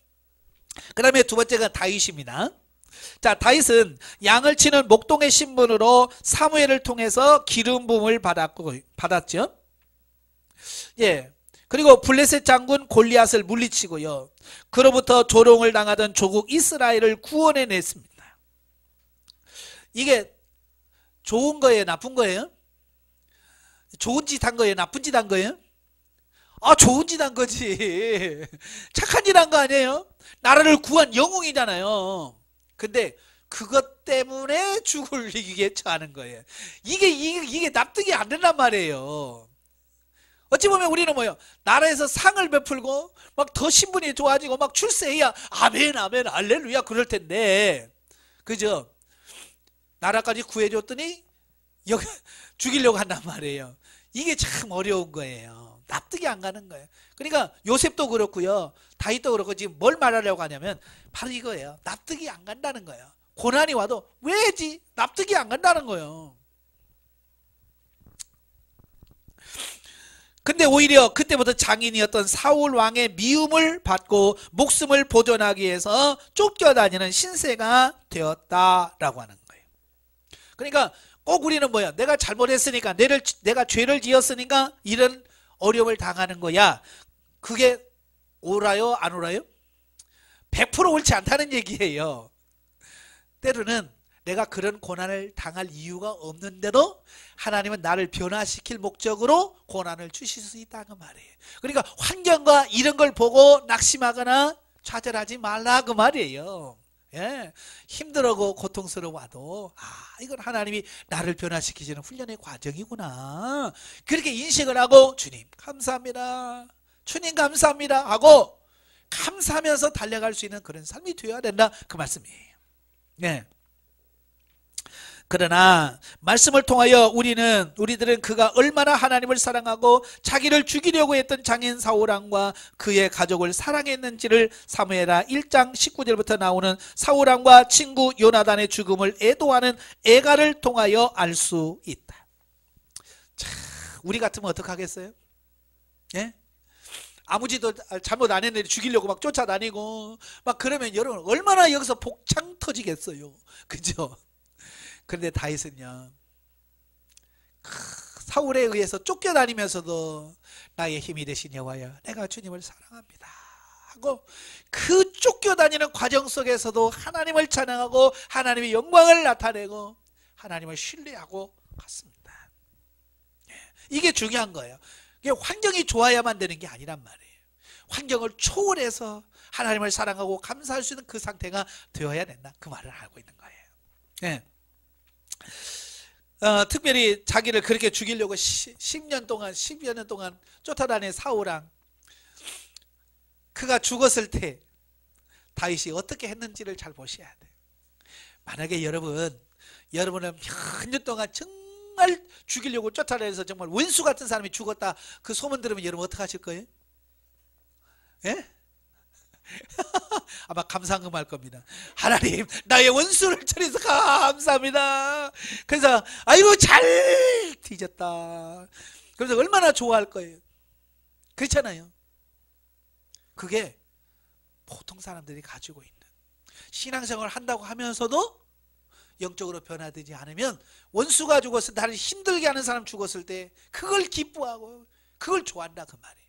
Speaker 1: 그 다음에 두 번째가 다윗입니다. 자, 다윗은 양을 치는 목동의 신분으로 사무엘을 통해서 기름 부음을 받았죠. 예. 그리고 블레셋 장군 골리앗을 물리치고요. 그로부터 조롱을 당하던 조국 이스라엘을 구원해 냈습니다. 이게 좋은 거예요, 나쁜 거예요? 좋은 짓 한 거예요, 나쁜 짓 한 거예요? 아, 좋은 짓 한 거지. 착한 짓 한 거 아니에요? 나라를 구한 영웅이잖아요. 근데 그것 때문에 죽을 위기에 처하는 거예요. 이게 납득이 안 된단 말이에요. 어찌 보면 우리는 뭐예요? 나라에서 상을 베풀고 막 더 신분이 좋아지고 막 출세해야 아멘 아멘 할렐루야 그럴 텐데, 그죠? 나라까지 구해줬더니 여기 죽이려고 한단 말이에요. 이게 참 어려운 거예요. 납득이 안 가는 거예요. 그러니까 요셉도 그렇고요, 다윗도 그렇고 지금 뭘 말하려고 하냐면 바로 이거예요. 납득이 안 간다는 거예요. 고난이 와도 왜지? 납득이 안 간다는 거예요. 근데 오히려 그때부터 장인이었던 사울 왕의 미움을 받고 목숨을 보존하기 위해서 쫓겨다니는 신세가 되었다라고 하는 거예요. 그러니까 꼭 우리는 뭐야? 내가 잘못했으니까, 내가 죄를 지었으니까 이런 어려움을 당하는 거야. 그게 옳아요? 안 옳아요? 100% 옳지 않다는 얘기예요. 때로는 내가 그런 고난을 당할 이유가 없는데도 하나님은 나를 변화시킬 목적으로 고난을 주실 수 있다는 말이에요. 그러니까 환경과 이런 걸 보고 낙심하거나 좌절하지 말라 그 말이에요. 예, 힘들고 고통스러워도 이건 하나님이 나를 변화시키시는 훈련의 과정이구나, 그렇게 인식을 하고 주님 감사합니다, 주님 감사합니다 하고 감사하면서 달려갈 수 있는 그런 삶이 되어야 된다 그 말씀이에요. 네. 그러나 말씀을 통하여 우리들은 그가 얼마나 하나님을 사랑하고 자기를 죽이려고 했던 장인 사울왕과 그의 가족을 사랑했는지를 사무엘하 1장 19절부터 나오는 사울왕과 친구 요나단의 죽음을 애도하는 애가를 통하여 알 수 있다. 자, 우리 같으면 어떡하겠어요? 예? 아무 짓도 잘못 안 했는데 죽이려고 막 쫓아다니고 막 그러면 여러분 얼마나 여기서 복창 터지겠어요, 그죠? 그런데 다윗은요, 사울에 의해서 쫓겨다니면서도 나의 힘이 되신 여호와여 내가 주님을 사랑합니다 하고 그 쫓겨다니는 과정 속에서도 하나님을 찬양하고 하나님의 영광을 나타내고 하나님을 신뢰하고 갔습니다. 이게 중요한 거예요. 이게 환경이 좋아야만 되는 게 아니란 말이에요. 환경을 초월해서 하나님을 사랑하고 감사할 수 있는 그 상태가 되어야 된다 그 말을 하고 있는 거예요. 네. 특별히 자기를 그렇게 죽이려고 10년 동안 10여 년 동안 쫓아다닌 사울왕, 그가 죽었을 때 다윗이 어떻게 했는지를 잘 보셔야 돼요. 만약에 여러분은 몇 년 동안 정말 죽이려고 쫓아다녀서 정말 원수 같은 사람이 죽었다 그 소문 들으면 여러분 어떻게 하실 거예요? 예? 아마 감상금 할 겁니다. 하나님 나의 원수를 처리해서 감사합니다. 그래서 아이고 잘 뒤졌다. 그래서 얼마나 좋아할 거예요. 그렇잖아요. 그게 보통 사람들이 가지고 있는 신앙생활을 한다고 하면서도 영적으로 변화되지 않으면, 원수가 죽었을 때, 나를 힘들게 하는 사람 죽었을 때 그걸 기뻐하고 그걸 좋아한다 그 말이에요.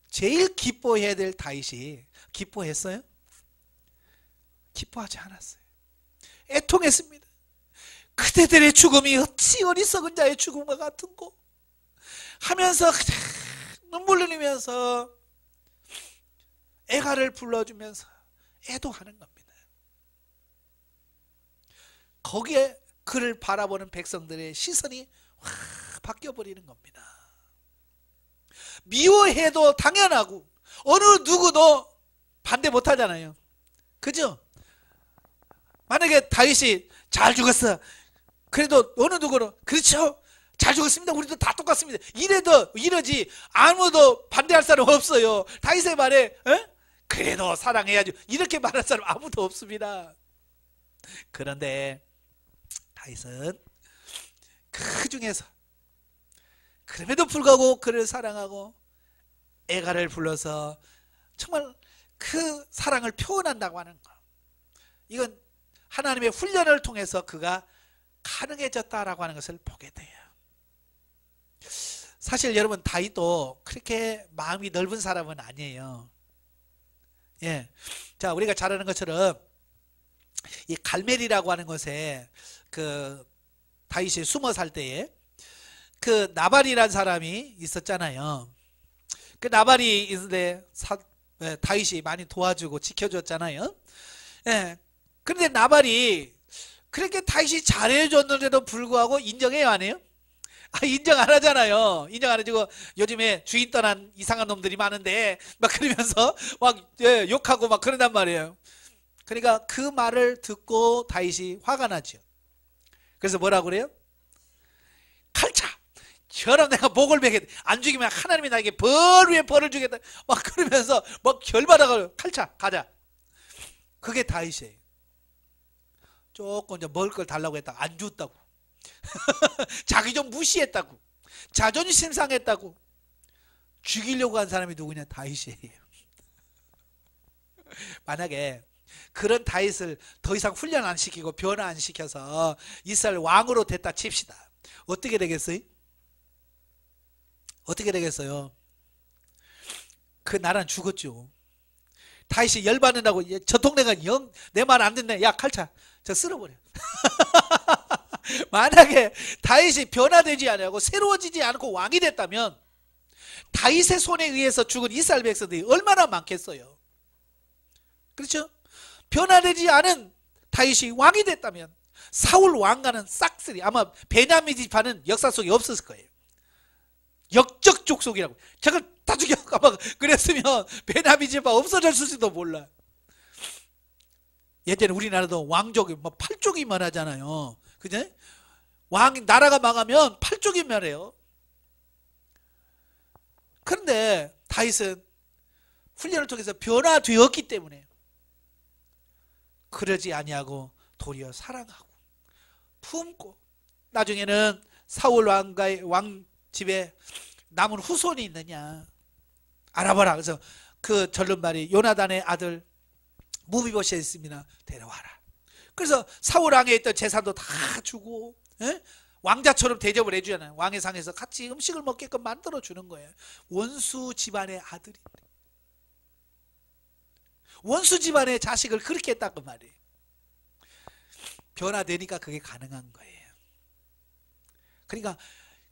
Speaker 1: 제일 기뻐해야 될 다윗이 기뻐했어요? 기뻐하지 않았어요. 애통했습니다. 그대들의 죽음이 어찌 어리석은 자의 죽음과 같은고 하면서 눈물 흘리면서 애가를 불러주면서 애도하는 겁니다. 거기에 그를 바라보는 백성들의 시선이 확 바뀌어버리는 겁니다. 미워해도 당연하고 어느 누구도 반대 못하잖아요. 그죠? 만약에 다윗이 잘 죽었어, 그래도 어느 누구는 그렇죠, 잘 죽었습니다, 우리도 다 똑같습니다, 이러지 아무도 반대할 사람 없어요. 다윗의 말에 그래도 사랑해야죠 이렇게 말할 사람 아무도 없습니다. 그런데 다윗은 그 중에서 그럼에도 불구하고 그를 사랑하고 애가를 불러서 정말 그 사랑을 표현한다고 하는 거. 이건 하나님의 훈련을 통해서 그가 가능해졌다라고 하는 것을 보게 돼요. 사실 여러분 다윗도 그렇게 마음이 넓은 사람은 아니에요. 예. 자, 우리가 잘 아는 것처럼 이 갈멜이라고 하는 곳에 그 다윗이 숨어 살 때에 그 나발이라는 사람이 있었잖아요. 그 나발이 있는데 다윗이 많이 도와주고 지켜줬잖아요. 예. 그런데 나발이 그렇게 다윗이 잘해줬는데도 불구하고 인정해요, 안 해요? 인정 안 하잖아요. 인정 안 해주고 요즘에 주인 떠난 이상한 놈들이 많은데 막 그러면서 막 욕하고 막 그런단 말이에요. 그러니까 그 말을 듣고 다윗이 화가 나죠. 그래서 뭐라고 그래요? 칼차! 저럼 내가 목을 베겠다. 안 죽이면 하나님이 나에게 벌 위에 벌을 주겠다. 막 그러면서 막 결받아가지고 칼차! 가자. 그게 다윗이에요. 조금 이제 먹을 걸 달라고 했다가 안 줬다고. 자기 좀 무시했다고. 자존심 상했다고. 죽이려고 한 사람이 누구냐? 다윗이에요. 만약에 그런 다윗을 더 이상 훈련 안 시키고 변화 안 시켜서 이스라엘 왕으로 됐다 칩시다. 어떻게 되겠어요? 어떻게 되겠어요? 그 나라는 죽었죠. 다윗이 열받는다고 저 동네가 영 내 말 안 듣네. 야 칼차 저 쓸어버려. 만약에 다윗이 변화되지 않고 새로워지지 않고 왕이 됐다면 다윗의 손에 의해서 죽은 이스라엘 백성들이 얼마나 많겠어요. 그렇죠? 변화되지 않은 다윗이 왕이 됐다면 사울 왕과는 싹쓸이 아마 베냐민 지파는 역사 속에 없었을 거예요. 역적 족속이라고. 저걸 다 죽여. 아마 그랬으면 베냐민 지파 없어졌을지도 몰라. 예전에 우리나라도 왕족이 뭐 8족이면 하잖아요. 그죠? 나라가 망하면 8족이면 해요. 그런데 다윗은 훈련을 통해서 변화되었기 때문에 그러지 아니하고 도리어 사랑하고 품고 나중에는 사울 왕가의 왕 집에 남은 후손이 있느냐 알아봐라. 그래서 그 절름발이 요나단의 아들 무비보셋이 있습니다. 데려와라. 그래서 사울 왕에 있던 재산도 다 주고 왕자처럼 대접을 해주잖아요. 왕의 상에서 같이 음식을 먹게끔 만들어 주는 거예요. 원수 집안의 아들인데 원수 집안의 자식을 그렇게 했다고 말이에요. 변화되니까 그게 가능한 거예요. 그러니까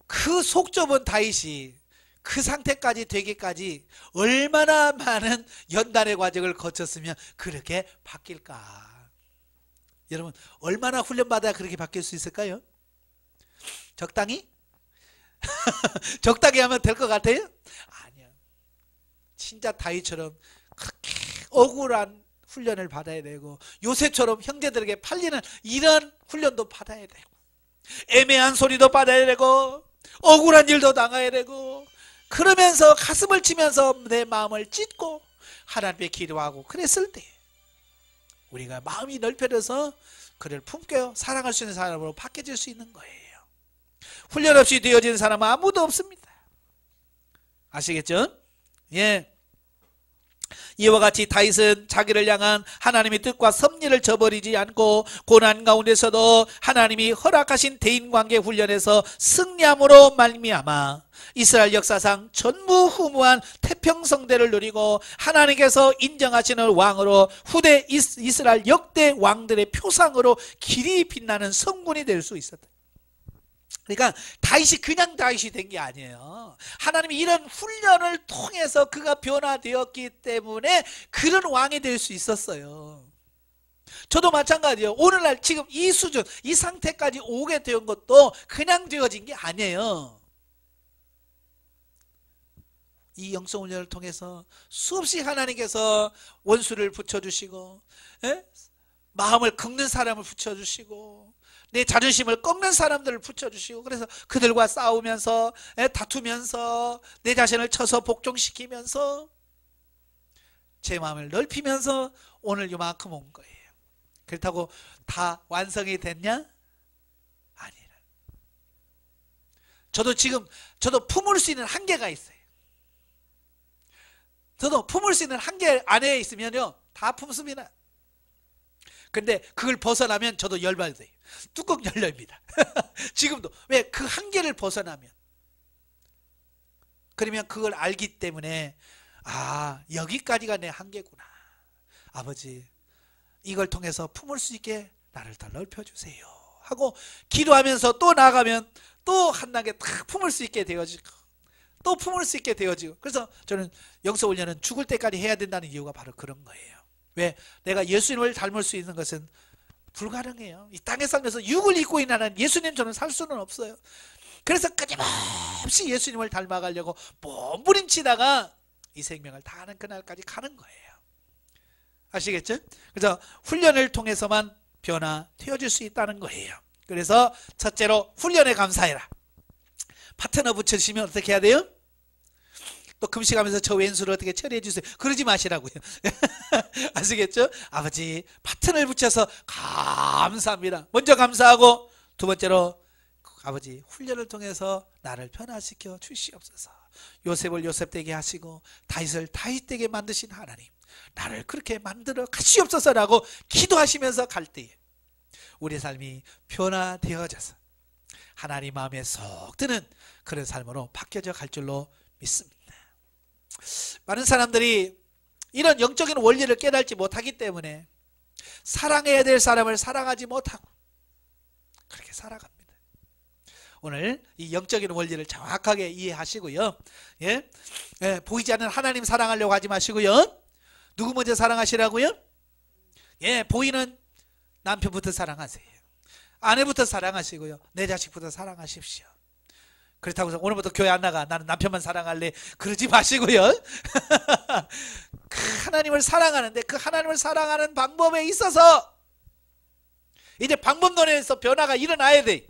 Speaker 1: 그 속 좁은 다윗이 그 상태까지 되기까지 얼마나 많은 연단의 과정을 거쳤으면 그렇게 바뀔까. 여러분 얼마나 훈련받아야 그렇게 바뀔 수 있을까요? 적당히? 적당히 하면 될 것 같아요? 아니요. 진짜 다윗처럼 그렇게 억울한 훈련을 받아야 되고 요셉처럼 형제들에게 팔리는 이런 훈련도 받아야 되고 애매한 소리도 받아야 되고 억울한 일도 당해야 되고 그러면서 가슴을 치면서 내 마음을 찢고 하나님께 기도하고 그랬을 때 우리가 마음이 넓혀져서 그를 품고 사랑할 수 있는 사람으로 바뀌어질 수 있는 거예요. 훈련 없이 되어진 사람은 아무도 없습니다. 아시겠죠? 예. 이와 같이 다윗은 자기를 향한 하나님의 뜻과 섭리를 저버리지 않고 고난 가운데서도 하나님이 허락하신 대인관계 훈련에서 승리함으로 말미암아 이스라엘 역사상 전무후무한 태평성대를 누리고 하나님께서 인정하시는 왕으로 후대 이스라엘 역대 왕들의 표상으로 길이 빛나는 성군이 될 수 있었다. 그러니까 다윗이 그냥 다윗이 된 게 아니에요. 하나님이 이런 훈련을 통해서 그가 변화되었기 때문에 그런 왕이 될 수 있었어요. 저도 마찬가지예요. 오늘날 지금 이 수준, 이 상태까지 오게 된 것도 그냥 되어진 게 아니에요. 이 영성훈련을 통해서 수없이 하나님께서 원수를 붙여주시고 마음을 긁는 사람을 붙여주시고 내 자존심을 꺾는 사람들을 붙여주시고 그래서 그들과 싸우면서 다투면서 내 자신을 쳐서 복종시키면서 제 마음을 넓히면서 오늘 요만큼 온 거예요. 그렇다고 다 완성이 됐냐? 아니라. 저도 품을 수 있는 한계가 있어요. 저도 품을 수 있는 한계 안에 있으면요 다 품습니다. 근데 그걸 벗어나면 저도 열받아요. 뚜껑 열립니다. 지금도. 왜? 그 한계를 벗어나면. 그러면 그걸 알기 때문에 아, 여기까지가 내 한계구나. 아버지, 이걸 통해서 품을 수 있게 나를 더 넓혀주세요 하고 기도하면서 또 나가면 또 한 단계 탁 품을 수 있게 되어지고 또 품을 수 있게 되어지고. 그래서 저는 영성훈련은 죽을 때까지 해야 된다는 이유가 바로 그런 거예요. 왜? 내가 예수님을 닮을 수 있는 것은 불가능해요. 이 땅에 살면서 육을 입고 있는 예수님처럼 살 수는 없어요. 그래서 끊임없이 예수님을 닮아가려고 몸부림치다가 이 생명을 다하는 그날까지 가는 거예요. 아시겠죠? 그래서 훈련을 통해서만 변화되어질 수 있다는 거예요. 그래서 첫째로 훈련에 감사해라. 파트너 붙여주시면 어떻게 해야 돼요? 또 금식하면서 저 왼수를 어떻게 처리해 주세요. 그러지 마시라고요. 아시겠죠? 아버지, 파트너를 붙여서 감사합니다. 먼저 감사하고, 두 번째로 아버지, 훈련을 통해서 나를 변화시켜 주시옵소서. 요셉을 요셉되게 하시고 다윗을 다윗되게 만드신 하나님, 나를 그렇게 만들어 가시옵소서라고 기도하시면서 갈 때에 우리 삶이 변화되어져서 하나님 마음에 쏙 드는 그런 삶으로 바뀌어져 갈 줄로 믿습니다. 많은 사람들이 이런 영적인 원리를 깨닫지 못하기 때문에 사랑해야 될 사람을 사랑하지 못하고 그렇게 살아갑니다. 오늘 이 영적인 원리를 정확하게 이해하시고요. 예? 예, 보이지 않는 하나님 사랑하려고 하지 마시고요. 누구 먼저 사랑하시라고요? 예, 보이는 남편부터 사랑하세요. 아내부터 사랑하시고요. 내 자식부터 사랑하십시오. 그렇다고 해서 오늘부터 교회 안 나가, 나는 남편만 사랑할래, 그러지 마시고요. 그 하나님을 사랑하는데 그 하나님을 사랑하는 방법에 있어서 이제 방법론에서 변화가 일어나야 돼.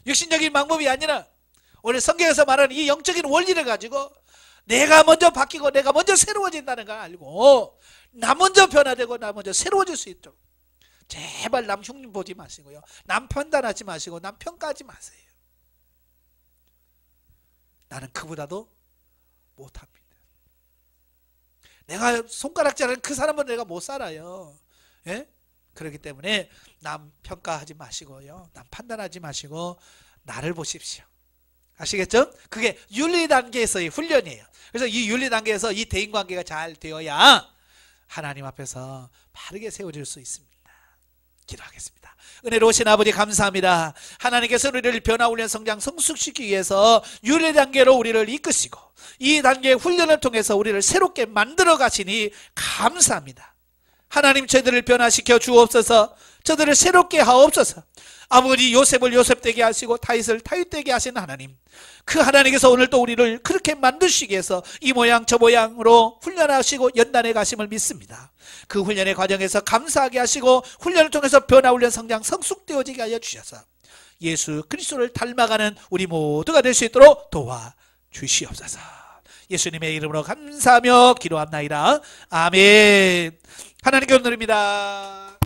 Speaker 1: 육신적인 방법이 아니라 오늘 성경에서 말하는 이 영적인 원리를 가지고 내가 먼저 바뀌고 내가 먼저 새로워진다는 걸 알고 나 먼저 변화되고 나 먼저 새로워질 수 있도록 제발 남 흉님 보지 마시고요. 남 판단하지 마시고 남 평가하지 마세요. 나는 그보다도 못합니다. 내가 손가락질하는 그 사람은 내가 못 살아요. 예? 그렇기 때문에 남 평가하지 마시고요. 남 판단하지 마시고 나를 보십시오. 아시겠죠? 그게 윤리 단계에서의 훈련이에요. 그래서 이 윤리 단계에서 이 대인관계가 잘 되어야 하나님 앞에서 바르게 세워질 수 있습니다. 기도하겠습니다. 은혜로우신 아버지 감사합니다. 하나님께서 우리를 변화훈련 성장 성숙시키기 위해서 윤리 단계로 우리를 이끄시고 이 단계의 훈련을 통해서 우리를 새롭게 만들어 가시니 감사합니다. 하나님, 저희들을 변화시켜 주옵소서. 저들을 새롭게 하옵소서. 아버지, 요셉을 요셉되게 하시고 다윗을 다윗되게 하신 하나님, 그 하나님께서 오늘 또 우리를 그렇게 만드시기 위해서 이 모양 저 모양으로 훈련하시고 연단해 가심을 믿습니다. 그 훈련의 과정에서 감사하게 하시고 훈련을 통해서 변화훈련 성장 성숙되어지게 하여 주셔서 예수 그리스도를 닮아가는 우리 모두가 될 수 있도록 도와주시옵소서. 예수님의 이름으로 감사하며 기도합나이다. 아멘. 하나님께 감사드립니다.